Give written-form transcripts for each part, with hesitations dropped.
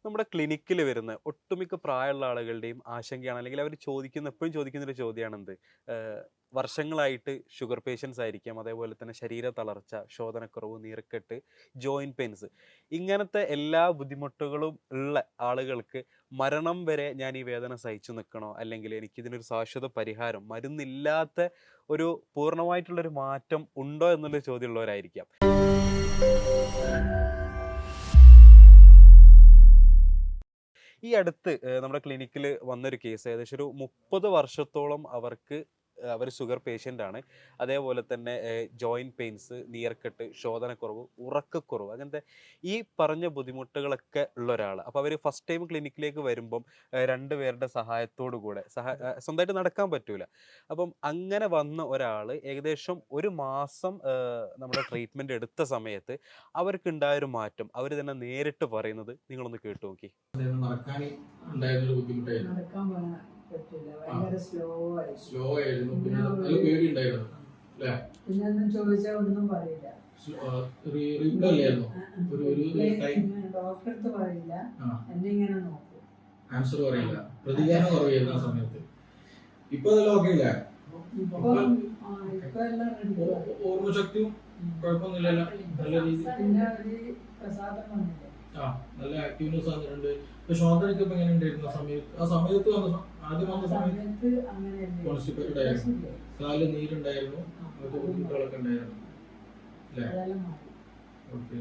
നമ്മുടെ ക്ലിനിക്കിൽ വരുന്ന ഒട്ടുമിക്ക പ്രായമുള്ള ആളുകളുടെയും ആശങ്കയാണ്, അല്ലെങ്കിൽ അവർ എപ്പോഴും ചോദിക്കുന്ന ഒരു ചോദ്യമാണ് എന്ത്, വർഷങ്ങളായിട്ട് ഷുഗർ പേഷ്യൻസ് ആയിരിക്കാം, അതേപോലെ തന്നെ ശരീര തളർച്ച, ശോധനക്കുറവ്, നീർക്കെട്ട്, ജോയിന്റ് പെയിൻസ്, ഇങ്ങനത്തെ എല്ലാ ബുദ്ധിമുട്ടുകളും ഉള്ള ആളുകൾക്ക് മരണം വരെ ഞാൻ ഈ വേദന സഹിച്ചു നിൽക്കണോ, അല്ലെങ്കിൽ എനിക്കിതിനൊരു ശാശ്വത പരിഹാരം, മരുന്നില്ലാത്ത ഒരു പൂർണ്ണമായിട്ടുള്ളൊരു മാറ്റം ഉണ്ടോ എന്നുള്ള ചോദ്യമുള്ളവരായിരിക്കാം. ഈ അടുത്ത് നമ്മുടെ ക്ലിനിക്കിൽ വന്നൊരു കേസ്, ഏകദേശം ഒരു 30 വർഷത്തോളം അവർ ഷുഗർ പേഷ്യൻ്റ് ആണ്. അതേപോലെ തന്നെ ജോയിൻറ്റ് പെയിൻസ്, നീർക്കെട്ട്, ശോധനക്കുറവ്, ഉറക്കക്കുറവ്, അങ്ങനത്തെ ഈ പറഞ്ഞ ബുദ്ധിമുട്ടുകളൊക്കെ ഉള്ള ഒരാൾ. അപ്പോൾ അവർ ഫസ്റ്റ് ടൈം ക്ലിനിക്കിലേക്ക് വരുമ്പം 2 പേരുടെ സഹായത്തോടു കൂടെ സ്വന്തമായിട്ട് നടക്കാൻ പറ്റൂല. അപ്പം അങ്ങനെ വന്ന ഒരാൾ ഏകദേശം ഒരു മാസം നമ്മുടെ ട്രീറ്റ്മെൻറ്റ് എടുത്ത സമയത്ത് അവർക്കുണ്ടായൊരു മാറ്റം അവർ തന്നെ നേരിട്ട് പറയുന്നത് നിങ്ങളൊന്ന് കേട്ടു നോക്കി. നടക്കാൻ ഉണ്ടായിരുന്നൊരു ബുദ്ധിമുട്ടായിരുന്നു. സ്ലോ ആയിരുന്നു. പിന്നെ നല്ല പേടി ഉണ്ടായിരുന്നു അല്ലേ? പിന്നെ ചോദിച്ചാൽ ഒന്നും പറയില്ല. ഡോക്ടർക്ക് പറയില്ല, എന്നെ ഇങ്ങനെ നോക്കും, ആൻസർ പറയില്ല, പ്രതികരണം കുറവായിരുന്നു ആ സമയത്ത്. ഇപ്പൊ അതെല്ലാം ഓക്കെ ഇല്ല. ഓർമ്മശക്തിയും കുഴപ്പമൊന്നുമില്ലല്ലോ, നല്ല രീതി. പിന്നെ ഒരു പ്രസാദം വന്നില്ല, നല്ല ആക്റ്റീവ്നെസ് വന്നിട്ടുണ്ട്. ശോധനയ്ക്ക് ഇപ്പൊ എങ്ങനെ ഉണ്ടായിരുന്നു ആ സമയത്ത് ആദ്യം വന്ന സമയത്ത് കോൺസ്റ്റിപ്പേറ്റഡ് ആയിരുന്നു, കാല് നീരുണ്ടായിരുന്നു, അങ്ങനത്തെ ബുദ്ധിമുട്ടുകളൊക്കെ ഉണ്ടായിരുന്നു അല്ലേ? ഓക്കെ.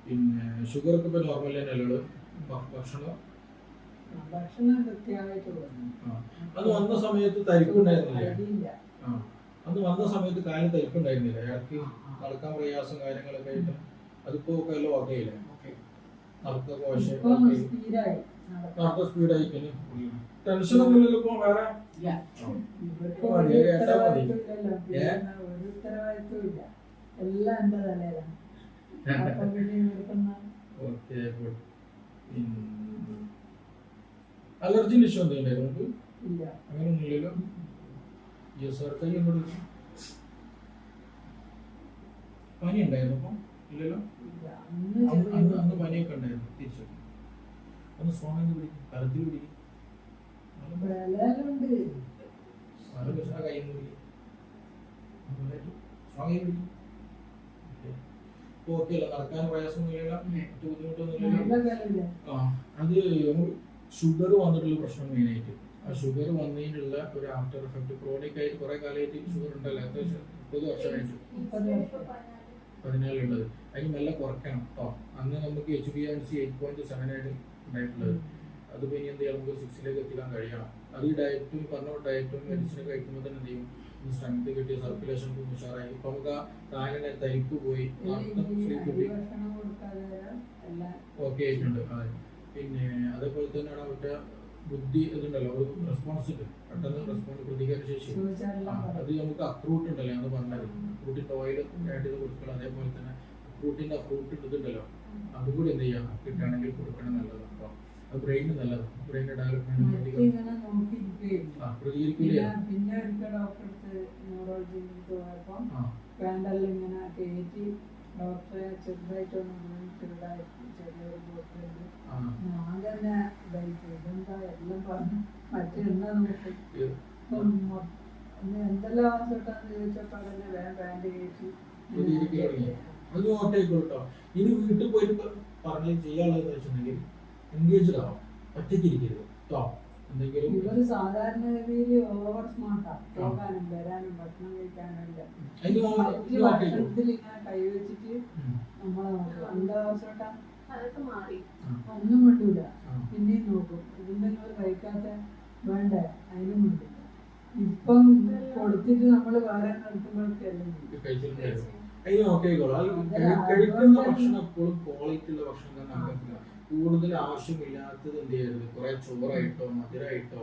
പിന്നെ ഷുഗർ ഒക്കെ ഇപ്പൊ നോർമൽ തന്നെയല്ലോ? ഭക്ഷണം കൃത്യമായിട്ട് അത് വന്ന സമയത്ത് തരിപ്പുണ്ടായിരുന്നില്ല? അന്ന് വന്ന സമയത്ത് കാലിന് തരിപ്പുണ്ടായിരുന്നില്ല? അയാൾക്ക് നടക്കാൻ പ്രയാസം കാര്യങ്ങളൊക്കെ ആയിട്ട് അതിപ്പോ എല്ലാം ഓക്കെ ഇല്ലേ? സ്പീഡായി. ടെൻഷൻ ഒന്നുമില്ലല്ലോ ഇപ്പൊ? വേറെ അലർജിന്റെ ഇഷ്യൂ എന്തെങ്കിലും നമുക്ക്? അങ്ങനെയൊന്നും ഇല്ലല്ലോ. പനി ഉണ്ടായിരുന്നു അപ്പൊ? ഇല്ലല്ലോ. അന്ന് പനിയൊക്കെ ഉണ്ടായിരുന്നു. തിരിച്ചു ഒന്ന് സ്ട്രോങ് ആയിട്ട് പിടിക്കും, കരുത്തിൽ പിടിക്കും, കയ്യിൽ പിടിക്കും, സ്ട്രോങ് ആയി പിടിക്കും. ഓക്കെ അല്ല? നടക്കാൻ പ്രയാസമൊന്നുമില്ല, മറ്റു ബുദ്ധിമുട്ടൊന്നുമില്ല. അത് ഷുഗർ വന്നിട്ടുള്ള പ്രശ്നം മെയിനായിട്ട്. ആ ഷുഗർ വന്നതിനുള്ള ഒരു ആഫ്റ്റർ എഫക്ട്, ക്രോണിക് ആയിട്ട് കുറെ കാലമായിട്ട് ഷുഗർ ഉണ്ടല്ലോ, അത്യാവശ്യം 30 വർഷമായിട്ട് 14 ഉള്ളത്. അതിന് മെല്ലെ കുറയ്ക്കണം കേട്ടോ. അന്ന് നമുക്ക് HbA1c 8.7 ആയിട്ട് ഉണ്ടായിട്ടുള്ളത്. അത് പിന്നെ എന്ത് ചെയ്യാം, നമുക്ക് 6 എത്തിക്കാൻ കഴിയണം. അത് ഈ ഡയറ്റും പറഞ്ഞ ഡയറ്റും മെഡിസിനും കഴിക്കുമ്പോൾ തന്നെ എന്ത് ചെയ്യും, സ്ട്രെങ്ത് കിട്ടിയ, സർക്കുലേഷൻ ഉഷാറായി. ഇപ്പൊ നമുക്ക് ആ കാലിന് തരിപ്പ് പോയി, ഓക്കെ ആയിട്ടുണ്ട്. അതെ. പിന്നെ അതേപോലെ തന്നെയാണ് അവരുടെ ബുദ്ധി ഇതുണ്ടല്ലോ, ഒരു റെസ്പോൺസ് ഉണ്ട്, പെട്ടെന്ന് റെസ്പോണ്ട്, പ്രതികരണ ശേഷി. അത് നമുക്ക് അക്രൂട്ട് ഉണ്ടല്ലോ എന്ന് പറഞ്ഞത്, അക്രൂട്ടിന്റെ ഓയിൽ ആഡ് ചെയ്ത് കൊടുക്കണം. അതേപോലെ തന്നെ അക്രൂട്ടിന്റെ ഫ്രൂട്ട് ഇതുണ്ടല്ലോ, അതുകൂടി എന്ത് ചെയ്യാം, കിട്ടുകയാണെങ്കിൽ കൊടുക്കണം, നല്ലതാണ് കേട്ടോ. അത് ബ്രെയിന് നല്ലതാണ്, ബ്രെയിൻ ഡെവലപ്മെന്റിന് വേണ്ടി. പ്രതികരിക്കില്ല. പിന്നെ ഒരിക്കൽ ഡോക്ടർക്ക് ന്യൂറോളജിയിൽ പോയപ്പോൾ വേണ്ടല്ലോ ഇങ്ങനെ കയറ്റി ഡോക്ടറെ ചെറുതായിട്ടൊന്നും ചെറിയൊരു ബോട്ടിലുണ്ട്. ഞാൻ തന്നെ ഇതെന്താ എല്ലാം പറഞ്ഞു മറ്റെന്താ നോക്കി എന്തെല്ലാം തൊട്ടാന്ന് ചോദിച്ചപ്പോൾ തന്നെ ബാൻഡ് കയറ്റി. അത് ഓട്ടായിക്കോട്ടോ. ഇനി വീട്ടിൽ പോയിട്ട് പറഞ്ഞ് ചെയ്യാനുള്ളത് വെച്ചിട്ടുണ്ടെങ്കിൽ എൻഗേജ്ഡ് ആവാം, ഒറ്റയ്ക്കിരിക്കരുത് കേട്ടോ. എന്തെങ്കിലും ഇവര് സാധാരണ രീതിയിൽ ഓവർ സ്മാർട്ടാ, പോകാനും വരാനും ഭക്ഷണം കഴിക്കാനും ഭക്ഷണത്തിൽ ഇങ്ങനെ കൈവച്ചിട്ട് നമ്മളെ നോക്കും. എന്താ അവസരട്ടാ ഒന്നും മിണ്ടൂല, പിന്നെയും നോക്കും. ഇതെന്തെങ്കിലും കഴിക്കാത്ത വേണ്ടേ, അതിനും മിണ്ടില്ല. ഇപ്പം കൊടുത്തിട്ട് നമ്മള് വേറെ നടക്കുമ്പോഴേക്കല്ലേ കഴിക്കുന്ന ഭക്ഷണം എപ്പോഴും ക്വാളിറ്റി ഉള്ള ഭക്ഷണം തന്നെ ആക്കുക. കൂടുതൽ ആവശ്യമില്ലാത്തത് എന്ത് ചെയ്യരുത്, കുറെ ചോറായിട്ടോ മധുരമായിട്ടോ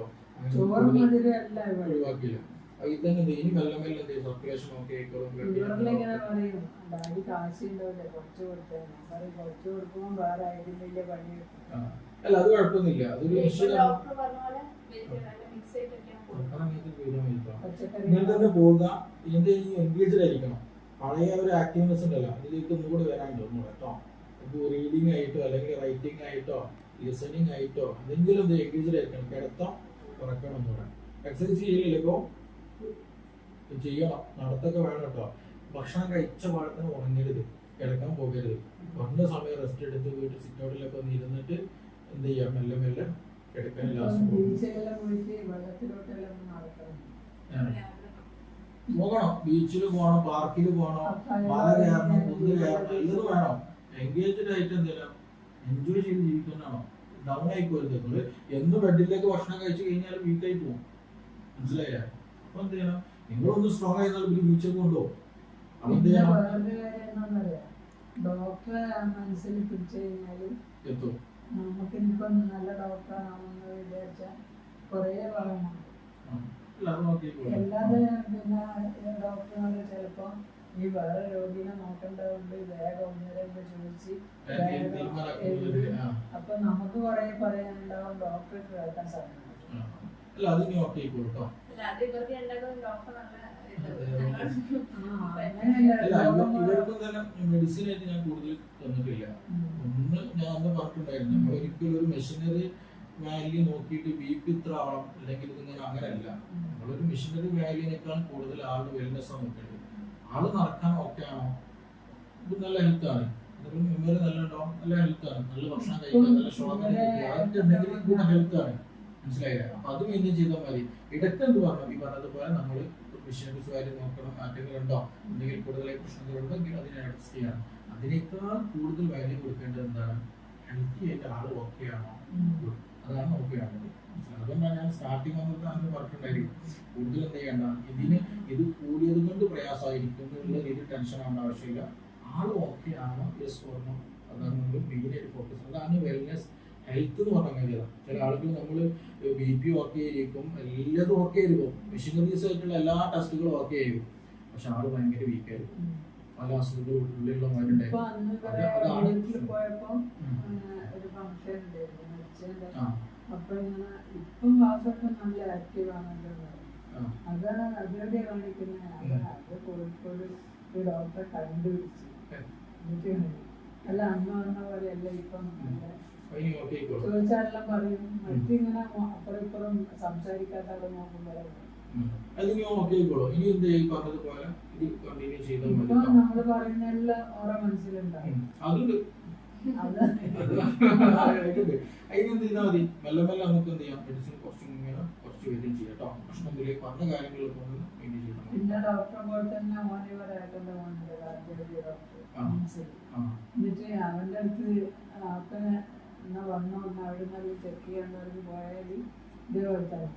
ഒഴിവാക്കില്ല. ഇതന്നെ ഇനി മെല്ലെ മെല്ലെ എന്ത് ചെയ്യും, സർക്കുലേഷൻ ഒക്കെ ആയിക്കോളും. അല്ല അത് കുഴപ്പമൊന്നുമില്ല, അതൊരു ഇങ്ങനെ തന്നെ പോവുക. ഇതിന്റെ ഈ എൻഗേജ്ഡ് ആയിരിക്കണം. പഴയ ഒരു ആക്റ്റീവ്നെസ് ഉണ്ടല്ലോ, അതിലേക്ക് ഒന്നുകൂടി വരാൻ തോന്നുന്നു കേട്ടോ. റീഡിങ് ആയിട്ടോ അല്ലെങ്കിൽ റൈറ്റിംഗ് ആയിട്ടോ ലിസണിങ് ആയിട്ടോ എന്തെങ്കിലും എൻഗേജ്ഡ് ആയിരിക്കണം. കിടത്താം ഉറക്കണം എന്ന് പറയാം. എക്സസൈസ് ചെയ്യില്ലല്ലോ ഇപ്പോൾ ചെയ്യണം, നടത്തൊക്കെ വേണം കേട്ടോ. ഭക്ഷണം കഴിച്ച പാടത്തിന് ഉറങ്ങരുത്, കിടക്കാൻ പോകരുത്. കുറഞ്ഞ സമയം റെസ്റ്റ് എടുത്ത് വീട്ടിൽ സിറ്റൗട്ടിലൊക്കെ ഒന്ന് ഇരുന്നിട്ട് എന്ത് ചെയ്യാം, മെല്ലെ മെല്ലെ കിടക്കാൻ ലാസ്റ്റ് പോകണം. ബീച്ചിൽ പോകണം, പാർക്കിൽ പോകണം, മല കയറണം, കുന്ന് കയറണം, എല്ലതും വേണം. എൻഗേജ്ഡ് ആയിട്ട് എന്തെല്ലാം എൻജോയ് ചെയ്ത് ജീവിക്കുന്നതാണോ. ഡൗൺ ആയി പോരുത്. നിങ്ങൾ എന്ന് ബെഡിലേക്ക് ഭക്ഷണം കഴിച്ചു കഴിഞ്ഞാൽ വീക്കായി പോകും. മനസ്സിലായില്ല? അപ്പൊ എന്ത് ചെയ്യണം, നിങ്ങളൊന്ന് സ്ട്രോങ് ആയിരുന്നാൽ ബീച്ചിൽ കൊണ്ടുപോകും. അപ്പൊ എന്ത് ചെയ്യണം, ഡോക്ടറെ മനസ്സിൽ പിടിച്ചു കഴിഞ്ഞാല് എത്തും. നമുക്കിനിപ്പോ നല്ല ഡോക്ടറാണെന്ന് വിചാരിച്ചാൽ കുറേ പറയണം. അല്ലാതെ പിന്നെ ഡോക്ടർമാര് ചിലപ്പോ ഈ വേറെ രോഗിനെ നോക്കേണ്ടതുകൊണ്ട് വേഗം ഒന്നരൊക്കെ ചോദിച്ച് അപ്പൊ നമുക്ക് കുറെ പറയാനുണ്ടാവും, ഡോക്ടർ കേൾക്കാൻ സാധിക്കും. അല്ല അത് നീ ഓക്കെ കേട്ടോ. ഇവർക്കും തന്നെ മെഡിസിൻ ആയിട്ട് ഞാൻ കൂടുതൽ തന്നിട്ടില്ല. ഒന്ന് ഞാൻ അന്ന് പറഞ്ഞിട്ടുണ്ടായിരുന്നു, നമ്മൾ ഒരിക്കലും ഒരു മെഷീനറി വാല്യൂ നോക്കിയിട്ട് ബി.പി ഇത്ര ആവണം അല്ലെങ്കിൽ ഇതിങ്ങനെ അങ്ങനെയല്ല. നമ്മളൊരു മെഷീനറി വാല്യൂനേക്കാൾ കൂടുതൽ ആളുടെ വെൽനെസ് നോക്കേണ്ടത്. ആള് നടക്കാൻ ഓക്കെ ആണോ, ഇത് നല്ല ഹെൽത്ത് ആണ്, മെമ്മറി നല്ല ഉണ്ടോ, നല്ല ഹെൽത്ത് ആണ്, നല്ല ഭക്ഷണം കഴിക്കാൻ, നല്ല ശ്വാസം അതൊക്കെ ഉണ്ടെങ്കിൽ ഗുണ ഹെൽത്ത് ആണ്. മനസ്സിലായില്ല? അപ്പൊ അത് മെയിൻറ്റെയിൻ ചെയ്താൽ മതി. ഇടയ്ക്ക് എന്ത് പറഞ്ഞു, ഈ പറഞ്ഞതുപോലെ നമ്മൾ മെഷീനറി വാല്യൂ നോക്കണം, ആർക്കെങ്കിലും ഉണ്ടോ, എന്തെങ്കിലും കൂടുതലായി പ്രശ്നങ്ങളുണ്ടെങ്കിൽ അതിനെ അഡ്ജസ്റ്റ് ചെയ്യണം. അതിനേക്കാൾ കൂടുതൽ വാല്യൂ കൊടുക്കേണ്ടത് എന്താണ്, ഹെൽത്തി ആയിട്ട് ആള് ഓക്കെ ആണോ, അതാണ് ഓക്കെ ആണത്. അതുകൊണ്ടാണ് ഞാൻ സ്റ്റാർട്ടിങ് വന്നിട്ട് അന്ന് പറഞ്ഞിട്ടുണ്ടായിരിക്കും, കൂടുതൽ എന്ത് ചെയ്യണ്ട, ഇത് കൂടിയത് കൊണ്ട് പ്രയാസമായിരിക്കും എന്നുള്ള രീതിയിൽ ടെൻഷൻ ആവേണ്ട ആവശ്യമില്ല. ആള് ഓക്കെ ആണോ, യെസ് ഓർണോ, അതാണ് നമ്മൾ മെയിനായിട്ട് ഫോക്കസ്. അതാണ് വെൽനെസ് ഹെൽത്ത് എന്ന് പറഞ്ഞ കാര്യമാണ്. ചില ആളുകൾ നമ്മൾ ബി.പി ഓക്കെ ആയിരിക്കും, എല്ലാതും ഓക്കെ ആയിരിക്കും, മെഷീനറീസ് ആയിട്ടുള്ള എല്ലാ ടെസ്റ്റുകളും ഓക്കെ ആയിരിക്കും, പക്ഷെ ആള് ഭയങ്കര വീക്കായിരിക്കും, പല അസുഖങ്ങളും ഉള്ളിലുള്ളവരുണ്ടായിരിക്കും. അപ്പൊ ഇങ്ങനെ ഇപ്പം വാസൊക്കെ നല്ല ആക്റ്റീവ് ആണല്ലോ. അതാണ് അതിലൂടെ കാണിക്കുന്നത്. അത് കോഴിക്കോട് ഒരു ഡോക്ടറെ കണ്ടുപിടിച്ചു. അല്ല അന്ന് വന്ന പോലെയല്ല ഇപ്പം. ചോദിച്ചാലെല്ലാം പറയും, മറ്റിങ്ങനെ അപ്പുറം ഇപ്പുറം സംസാരിക്കാത്ത ആളെ നോക്കുമ്പോഴേ ഇപ്പൊ നമ്മള് പറയുന്നതെല്ലാം ഓരോ മനസ്സിലുണ്ടാവും. അതിനെന്ത് ചെയ്താൽ മതി, മെല്ലെ മെല്ലെ നമുക്ക് എന്ത് ചെയ്യാം, മെഡിസിൻ കുറച്ച് വരും ചെയ്യാം കേട്ടോ. ഭക്ഷണത്തിലേക്ക് പറഞ്ഞ കാര്യങ്ങളൊക്കെ ഒന്ന് മെയിൻറ്റെയിൻ ചെയ്യണം. പിന്നെ ഡോക്ടറെ പോലെ തന്നെ മോനിവരായിട്ടുണ്ട് എന്നിട്ട് അവന്റെ അടുത്ത് ആൾക്ക് എന്നാ വന്നോ അവിടെ നിന്ന് ചെക്ക് ചെയ്യാൻ പോയാൽ ഇതേപോലെ തന്നെ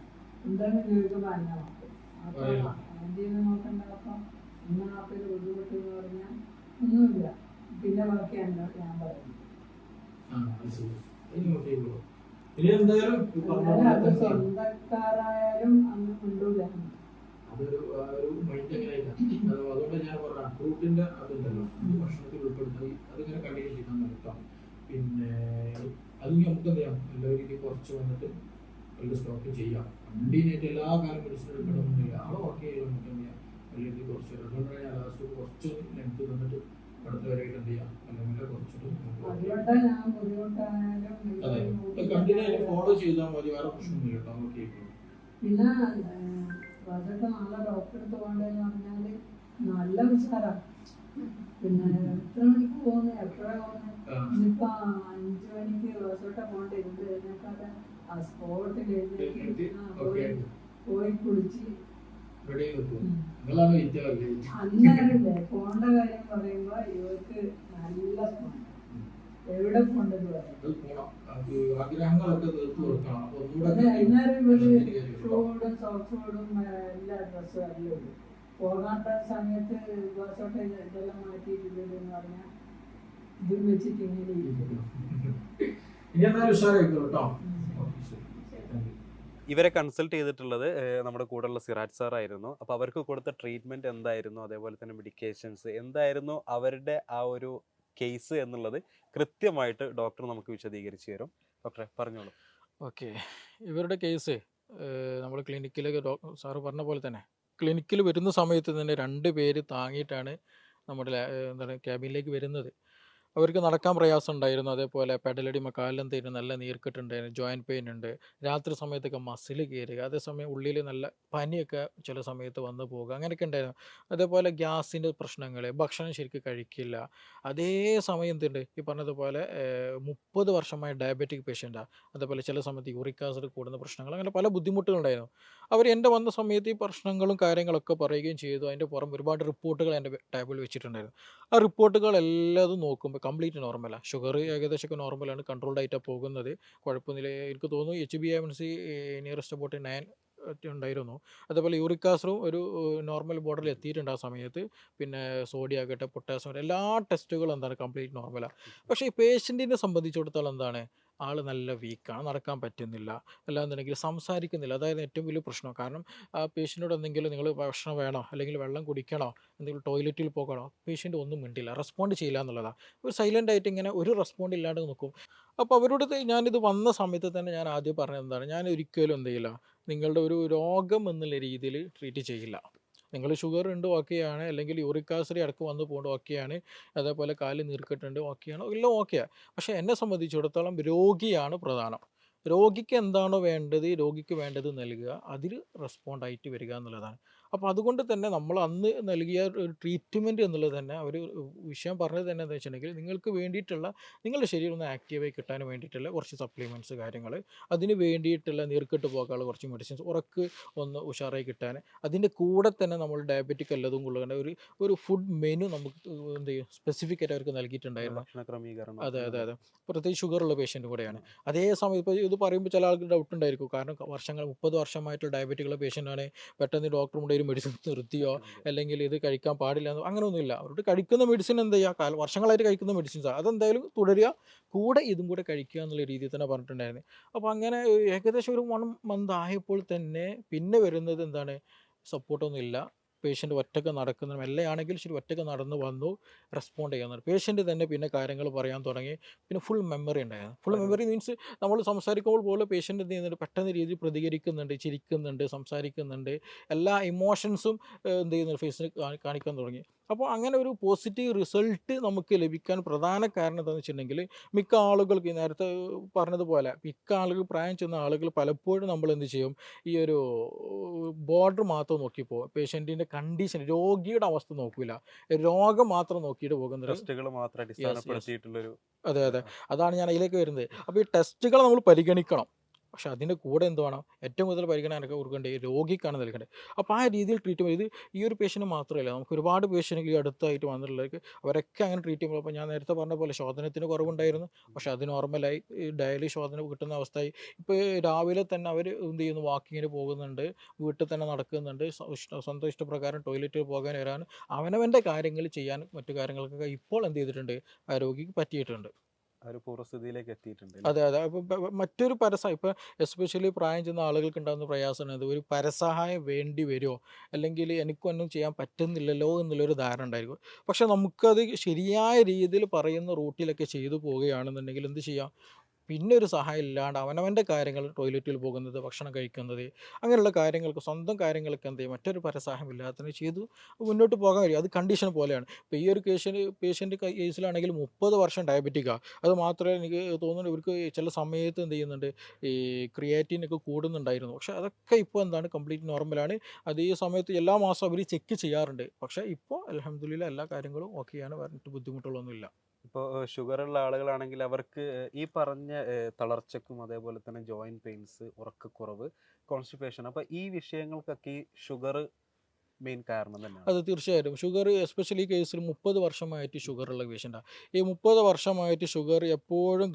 എന്താണ് ചോദിക്കുമ്പോൾ അന്ന നോക്കും. അപ്പൊ ആന്റീന്ന് നോക്കണ്ടപ്പോ ഇന്ന ആപ്പിൽ ബുദ്ധിമുട്ട് എന്ന് പറഞ്ഞാൽ ഒന്നുമില്ല, പിന്നെ ബാക്കി ഞാൻ പറയും. അത് സ്വന്തക്കാരായാലും അന്ന് കൊണ്ടൂല. അതൊരു മൈൻഡ് എങ്ങനെയാ, അതുകൊണ്ട് ഞാൻ പറഞ്ഞ ഫ്രൂട്ടിന്റെ അതുണ്ടല്ലോ, ഭക്ഷണത്തിൽ ഉൾപ്പെടുത്തി അതിങ്ങനെ കണ്ടിന്യൂ ചെയ്താൽ നിർത്താം. പിന്നെ അത് നമുക്ക് എന്ത് ചെയ്യാം, എല്ലാവരും കുറച്ച് വന്നിട്ട് വലിയ സ്റ്റോക്ക് ചെയ്യാം. കണ്ടിന്യൂട്ട് എല്ലാ കാലം മെഡിസിൻ എടുക്കണമെന്നില്ല, അത് ഓക്കെ ചെയ്യാം. നമുക്ക് എന്ത് ചെയ്യാം, അല്ലെങ്കിൽ കുറച്ച് അതുകൊണ്ടാണ് ഞാൻ ലാസ്റ്റ് കുറച്ച് ലെങ്ത് തന്നിട്ട് അടുത്ത വരെയായിട്ട് എന്ത് ചെയ്യാം, അല്ലെങ്കിൽ കുറച്ചിട്ട് കണ്ടിന്യൂ ഫോളോ ചെയ്താൽ മതി, വേറെ പ്രശ്നമൊന്നുമില്ല കേട്ടോ. ഓക്കെ പിന്നെ അതൊക്കെ നല്ല ഡോക്ടറെ അടുത്ത് പോകണ്ടെന്ന് പറഞ്ഞാല് നല്ല ഉഷാറാണ്. പിന്നെ എത്ര മണിക്ക് പോകുന്നു, എപ്പോഴാ പോകുന്നത്, ഇന്നിപ്പോ 5 മണിക്ക് ദിവസോട്ടെ പോകേണ്ട ഇരുന്ന് കഴിഞ്ഞാൽ ആ സ്പോട്ടിൽ പോയി കുളിച്ച് അന്നേരല്ലേ പോണ്ട കാര്യം പറയുമ്പോ ഇവർക്ക് നല്ല എവിടെ പോണ്ടത് അന്നേരം ഇവര് ഷൂടും സോക്സോടും എല്ലാ ഡ്രസ്സും എല്ലാം ഉണ്ട്. പോകാത്ത സമയത്ത് ദിവസോട്ടെ ഇതെല്ലാം മാറ്റിയിട്ടില്ലെന്ന് പറഞ്ഞാൽ ഇത് വെച്ചിട്ട് ഇങ്ങനെ ഇവരെ കൺസൾട്ട് ചെയ്തിട്ടുള്ളത് നമ്മുടെ കൂടെയുള്ള സിറാജ് സാർ ആയിരുന്നു. അപ്പോൾ അവർക്ക് കൊടുത്ത ട്രീറ്റ്മെൻറ്റ് എന്തായിരുന്നു, അതേപോലെ തന്നെ മെഡിക്കേഷൻസ് എന്തായിരുന്നു, അവരുടെ ആ ഒരു കേസ് എന്നുള്ളത് കൃത്യമായിട്ട് ഡോക്ടർ നമുക്ക് വിശദീകരിച്ച് തരും. ഡോക്ടറെ പറഞ്ഞോളൂ. ഓക്കെ, ഇവരുടെ കേസ് നമ്മൾ ക്ലിനിക്കിലേക്ക് സാറ് പറഞ്ഞ പോലെ തന്നെ ക്ലിനിക്കിൽ വരുന്ന സമയത്ത് തന്നെ 2 പേര് താങ്ങിയിട്ടാണ് നമ്മുടെ ക്യാബിനിലേക്ക് വരുന്നത്. അവർക്ക് നടക്കാൻ പ്രയാസം ഉണ്ടായിരുന്നു. അതേപോലെ പെടലടി കാലിലും തീരെ നല്ല നീർക്കെട്ടുണ്ടായിരുന്നു, ജോയിൻറ്റ് പെയിൻ ഉണ്ട്. രാത്രി സമയത്തൊക്കെ മസിൽ കയറുക, അതേസമയം ഉള്ളിൽ നല്ല പനിയൊക്കെ ചില സമയത്ത് വന്നു പോവുക, അങ്ങനെയൊക്കെ ഉണ്ടായിരുന്നു. അതേപോലെ ഗ്യാസിൻ്റെ പ്രശ്നങ്ങൾ, ഭക്ഷണം ശരിക്കും കഴിക്കില്ല. അതേ സമയം എന്തുണ്ട് ഈ പറഞ്ഞതുപോലെ 30 വർഷമായ ഡയബറ്റിക് പേഷ്യൻ്റാണ്. അതേപോലെ ചില സമയത്ത് യൂറിക് ആസിഡ് കൂടുന്ന പ്രശ്നങ്ങൾ, അങ്ങനെ പല ബുദ്ധിമുട്ടുകളുണ്ടായിരുന്നു. അവർ എൻ്റെ വന്ന സമയത്ത് ഈ പ്രശ്നങ്ങളും കാര്യങ്ങളൊക്കെ പറയുകയും ചെയ്തു. അതിൻ്റെ പുറം ഒരുപാട് റിപ്പോർട്ടുകൾ എൻ്റെ ടേബിളിൽ വെച്ചിട്ടുണ്ടായിരുന്നു. ആ റിപ്പോർട്ടുകൾ എല്ലാതും നോക്കുമ്പോൾ കംപ്ലീറ്റ് നോർമലാണ്. ഷുഗർ ഏകദേശമൊക്കെ നോർമലാണ്, കൺട്രോൾഡ് ആയിട്ടാണ് പോകുന്നത്. കുഴപ്പമൊന്നുമില്ല. എനിക്ക് തോന്നുന്നു HbA1c നിയറസ്റ്റ് അബൌട്ട് 9 ഉണ്ടായിരുന്നു. അതേപോലെ യൂറിക് ആസിഡും ഒരു നോർമൽ ബോർഡറിൽ എത്തിയിട്ടുണ്ട് ആ സമയത്ത്. പിന്നെ സോഡിയം ആകട്ടെ, പൊട്ടാസ്യം, എല്ലാ ടെസ്റ്റുകളും എന്താണ് കംപ്ലീറ്റ് നോർമലാണ്. പക്ഷേ ഈ പേഷ്യൻറ്റിനെ സംബന്ധിച്ചിടത്തോളം എന്താണ്, ആൾ നല്ല വീക്കാണ്, നടക്കാൻ പറ്റുന്നില്ല, അല്ലാന്നുണ്ടെങ്കിൽ സംസാരിക്കുന്നില്ല. അതായത് ഏറ്റവും വലിയ പ്രശ്നം. കാരണം ആ പേഷ്യൻറ്റിനോട് എന്തെങ്കിലും നിങ്ങൾ ഭക്ഷണം വേണോ അല്ലെങ്കിൽ വെള്ളം കുടിക്കണോ, എന്തെങ്കിലും ടോയ്ലറ്റിൽ പോകണോ, പേഷ്യൻ്റ് ഒന്നും മിണ്ടില്ല, റെസ്പോണ്ട് ചെയ്യില്ല എന്നുള്ളതാണ്. ഒരു സൈലൻ്റ് ആയിട്ട് ഇങ്ങനെ ഒരു റെസ്പോണ്ട് ഇല്ലാണ്ട് നിൽക്കും. അപ്പോൾ അവരോട് ഞാനിത് വന്ന സമയത്ത് തന്നെ ഞാൻ ആദ്യം പറഞ്ഞത് എന്താണ്, ഞാൻ ഒരിക്കലും എന്ത് ചെയ്യില്ല, നിങ്ങളുടെ ഒരു രോഗം എന്നുള്ള രീതിയിൽ ട്രീറ്റ് ചെയ്യില്ല. നിങ്ങൾ ഷുഗർ ഉണ്ട് ഓക്കെയാണ്, അല്ലെങ്കിൽ യൂറിക് ആസിഡ് ഇടക്ക് വന്ന് പോകുന്നത് ഓക്കെയാണ്, അതേപോലെ കാലിൽ നീർക്കെട്ടുണ്ട് ഓക്കെയാണ്, എല്ലാം ഓക്കെയാണ്. പക്ഷേ എന്നെ സംബന്ധിച്ചിടത്തോളം രോഗിയാണ് പ്രധാനം. രോഗിക്ക് എന്താണോ വേണ്ടത്, രോഗിക്ക് വേണ്ടത് നൽകുക, അതിൽ റെസ്പോണ്ടായിട്ട് വരിക എന്നുള്ളതാണ്. അപ്പോൾ അതുകൊണ്ട് തന്നെ നമ്മൾ അന്ന് നൽകിയ ഒരു ട്രീറ്റ്മെൻറ്റ് എന്നുള്ളത് തന്നെ അവർ വിഷയം പറഞ്ഞത് തന്നെ എന്താ വെച്ചിട്ടുണ്ടെങ്കിൽ, നിങ്ങൾക്ക് വേണ്ടിയിട്ടുള്ള നിങ്ങളുടെ ശരീരം ഒന്ന് ആക്റ്റീവായി കിട്ടാൻ വേണ്ടിയിട്ടുള്ള കുറച്ച് സപ്ലിമെൻറ്റ്സ് കാര്യങ്ങൾ, അതിന് വേണ്ടിയിട്ടുള്ള നീർക്കെട്ട് പോകാനുള്ള കുറച്ച് മെഡിസിൻസ്, ഉറക്ക് ഒന്ന് ഉഷാറായി കിട്ടാൻ, അതിൻ്റെ കൂടെ തന്നെ നമ്മൾ ഡയബറ്റിക് എല്ലതും കൊള്ളുന്ന ഒരു ഫുഡ് മെനു നമുക്ക് എന്ത് ചെയ്യും സ്പെസിഫിക് ആയിട്ട് അവർക്ക് നൽകിയിട്ടുണ്ടായിരുന്നു. ഭക്ഷണ ക്രമീകരണം. അതെ അതെ അതെ, പ്രത്യേകിച്ച് ഷുഗറുള്ള പേഷ്യൻ്റ് കൂടെയാണ്. അതേ സമയം ഇപ്പോൾ ഇത് പറയുമ്പോൾ ചില ആൾക്ക് ഡൗട്ട് ഉണ്ടായിരിക്കും. കാരണം 30 വർഷമായിട്ട് ഡയബറ്റിക്കുള്ള പേഷ്യൻ്റാണ്, പെട്ടെന്ന് ഡോക്ടർ കൊണ്ട് ഒരു മെഡിസിൻ നിർത്തിയോ അല്ലെങ്കിൽ ഇത് കഴിക്കാൻ പാടില്ല എന്നോ അങ്ങനെയൊന്നുമില്ല. അവരോട് കഴിക്കുന്ന മെഡിസിൻ എന്ത് ചെയ്യുക, വർഷങ്ങളായിട്ട് കഴിക്കുന്ന മെഡിസിൻസാണ്, അതെന്തായാലും തുടരുക, കൂടെ ഇതും കൂടെ കഴിക്കുക എന്നുള്ള രീതിയിൽ തന്നെ പറഞ്ഞിട്ടുണ്ടായിരുന്നു. അപ്പോൾ അങ്ങനെ ഏകദേശം ഒരു 1 മന്ത് ആയപ്പോൾ തന്നെ പിന്നെ വരുന്നത് എന്താണ്, സപ്പോർട്ടൊന്നും ഇല്ല. പേഷ്യൻ്റ് ഒറ്റയ്ക്ക് നടക്കുന്ന മെല്ലെയാണെങ്കിൽ ശരി, ഒറ്റയ്ക്ക് നടന്ന് വന്നു, റെസ്പോണ്ട് ചെയ്യുന്നത്. പേഷ്യൻ്റ് തന്നെ പിന്നെ കാര്യങ്ങൾ പറയാൻ തുടങ്ങി. പിന്നെ ഫുൾ മെമ്മറി ഉണ്ടായിരുന്നു. ഫുൾ മെമ്മറി മീൻസ് നമ്മൾ സംസാരിക്കുമ്പോൾ പോലും പേഷ്യൻ്റ് എന്ത് ചെയ്യുന്നുണ്ട്, പെട്ടെന്ന് രീതിയിൽ പ്രതികരിക്കുന്നുണ്ട്, ചിരിക്കുന്നുണ്ട്, സംസാരിക്കുന്നുണ്ട്, എല്ലാ ഇമോഷൻസും എന്ത് ചെയ്യുന്നു ഫേസിൽ കാണിക്കാൻ തുടങ്ങി. അപ്പോൾ അങ്ങനെ ഒരു പോസിറ്റീവ് റിസൾട്ട് നമുക്ക് ലഭിക്കാൻ പ്രധാന കാരണം എന്താണെന്ന് വെച്ചിട്ടുണ്ടെങ്കിൽ, മിക്ക ആളുകൾക്ക് ഈ നേരത്തെ പറഞ്ഞതുപോലെ മിക്ക ആളുകൾ പ്രായം ചെന്ന ആളുകൾ പലപ്പോഴും നമ്മൾ എന്ത് ചെയ്യും, ഈ ഒരു ബോർഡർ മാത്രം നോക്കിപ്പോൾ പേഷ്യൻറ്റിൻ്റെ കണ്ടീഷൻ, രോഗിയുടെ അവസ്ഥ നോക്കില്ല, രോഗം മാത്രം നോക്കിയിട്ട് പോകുന്നത്. ടെസ്റ്റുകൾ മാത്രം അടിസ്ഥാനപ്പെടുത്തിയിട്ടുള്ളൊരു. അതെ അതെ, അതാണ് ഞാൻ അതിലേക്ക് വരുന്നത്. അപ്പോൾ ഈ ടെസ്റ്റുകൾ നമ്മൾ പരിഗണിക്കണം, പക്ഷേ അതിൻ്റെ കൂടെ എന്ത് വേണം, ഏറ്റവും കൂടുതൽ പരിഗണന കൊടുക്കേണ്ടത് ഈ രോഗിക്കാണ് നൽകേണ്ടത്. അപ്പോൾ ആ രീതിയിൽ ട്രീറ്റ്മെൻറ്റ് ഇത് ഈ ഒരു പേഷ്യൻ്റ് മാത്രമല്ല, നമുക്ക് ഒരുപാട് പേഷ്യൻ്റ് ഈ അടുത്തായിട്ട് വന്നിട്ടുള്ളവർക്ക് അവരൊക്കെ അങ്ങനെ ട്രീറ്റ് ചെയ്യുമ്പോൾ, അപ്പോൾ ഞാൻ നേരത്തെ പറഞ്ഞ പോലെ ശോധനത്തിന് കുറവുണ്ടായിരുന്നു, പക്ഷേ അത് നോർമലായി, ഡെയിലി ശോധന കിട്ടുന്ന അവസ്ഥയായി. ഇപ്പോൾ രാവിലെ തന്നെ അവർ എന്ത് ചെയ്യുന്നു, വാക്കിങ്ങിന് പോകുന്നുണ്ട്, വീട്ടിൽ തന്നെ നടക്കുന്നുണ്ട്, സ്വന്തം ഇഷ്ടപ്രകാരം ടോയ്ലറ്റിൽ പോകാൻ വരാൻ, അവനവൻ്റെ കാര്യങ്ങൾ ചെയ്യാൻ, മറ്റു കാര്യങ്ങൾക്കൊക്കെ ഇപ്പോൾ എന്ത് ചെയ്തിട്ടുണ്ട്, ആ രോഗിക്ക് പറ്റിയിട്ടുണ്ട്. ആ ഒരു പൂർവ്വസ്ഥിതിയിലേക്ക് എത്തിയിട്ടുണ്ട്. അതെ അതെ. അപ്പോൾ മറ്റൊരു ഇപ്പോൾ എസ്പെഷ്യലി പ്രായം ചെന്ന ആളുകൾക്ക് ഉണ്ടാകുന്ന പ്രയാസമാണ് ഇത്, ഒരു പരസഹായം വേണ്ടി വരുമോ, അല്ലെങ്കിൽ എനിക്കൊന്നും ചെയ്യാൻ പറ്റുന്നില്ലല്ലോ എന്നുള്ളൊരു ധാരണ ഉണ്ടായിരിക്കും. പക്ഷേ നമുക്കത് ശരിയായ രീതിയിൽ പറയുന്ന റൂട്ടിലൊക്കെ ചെയ്തു പോവുകയാണെന്നുണ്ടെങ്കിൽ എന്ത് ചെയ്യാം, പിന്നെ ഒരു സഹായം ഇല്ലാണ്ട് അവനവൻ്റെ കാര്യങ്ങൾ, ടോയ്ലറ്റിൽ പോകുന്നത്, ഭക്ഷണം കഴിക്കുന്നത്, അങ്ങനെയുള്ള കാര്യങ്ങൾക്ക്, സ്വന്തം കാര്യങ്ങളൊക്കെ എന്ത് ചെയ്യും, മറ്റൊരു പരസഹായം ഇല്ലാതെ ചെയ്തു മുന്നോട്ട് പോകാൻ കഴിയും. അത് കണ്ടീഷൻ പോലെയാണ്. ഇപ്പോൾ ഈ ഒരു പേഷ്യൻ്റ് കേസിലാണെങ്കിൽ 30 വർഷം ഡയബറ്റിക്കാണ്. അത് മാത്രമല്ല എനിക്ക് തോന്നുന്നു ഇവർക്ക് ചില സമയത്ത് എന്ത് ചെയ്യുന്നുണ്ട്, ഈ ക്രിയാറ്റിനൊക്കെ കൂടുന്നുണ്ടായിരുന്നു. പക്ഷേ അതൊക്കെ ഇപ്പോൾ എന്താണ് കംപ്ലീറ്റ് നോർമലാണ്. അത് ഈ സമയത്ത് എല്ലാ മാസവും അവർ ചെക്ക് ചെയ്യാറുണ്ട്. പക്ഷേ ഇപ്പോൾ അൽഹംദുലില്ലാ എല്ലാ കാര്യങ്ങളും ഓക്കെയാണ്, പറഞ്ഞിട്ട് ബുദ്ധിമുട്ടുകളൊന്നുമില്ല. ഇപ്പോൾ ഷുഗറുള്ള ആളുകളാണെങ്കിൽ അവർക്ക് ഈ പറഞ്ഞ തളർച്ചക്കും അതേപോലെ തന്നെ ജോയിൻറ്റ് പെയിൻസ്, ഉറക്കക്കുറവ്, കോൺസ്റ്റിപ്പേഷൻ, അപ്പോൾ ഈ വിഷയങ്ങൾക്കൊക്കെ ഈ ഷുഗർ മെയിൻ കാരണം തന്നെയാണ്. അത് തീർച്ചയായിട്ടും ഷുഗർ, എസ്പെഷ്യലി ഈ കേസിൽ 30 വർഷമായിട്ട് ഷുഗറുള്ള പേഷ്യൻ്റാണ്. ഈ 30 വർഷമായിട്ട് ഷുഗർ എപ്പോഴും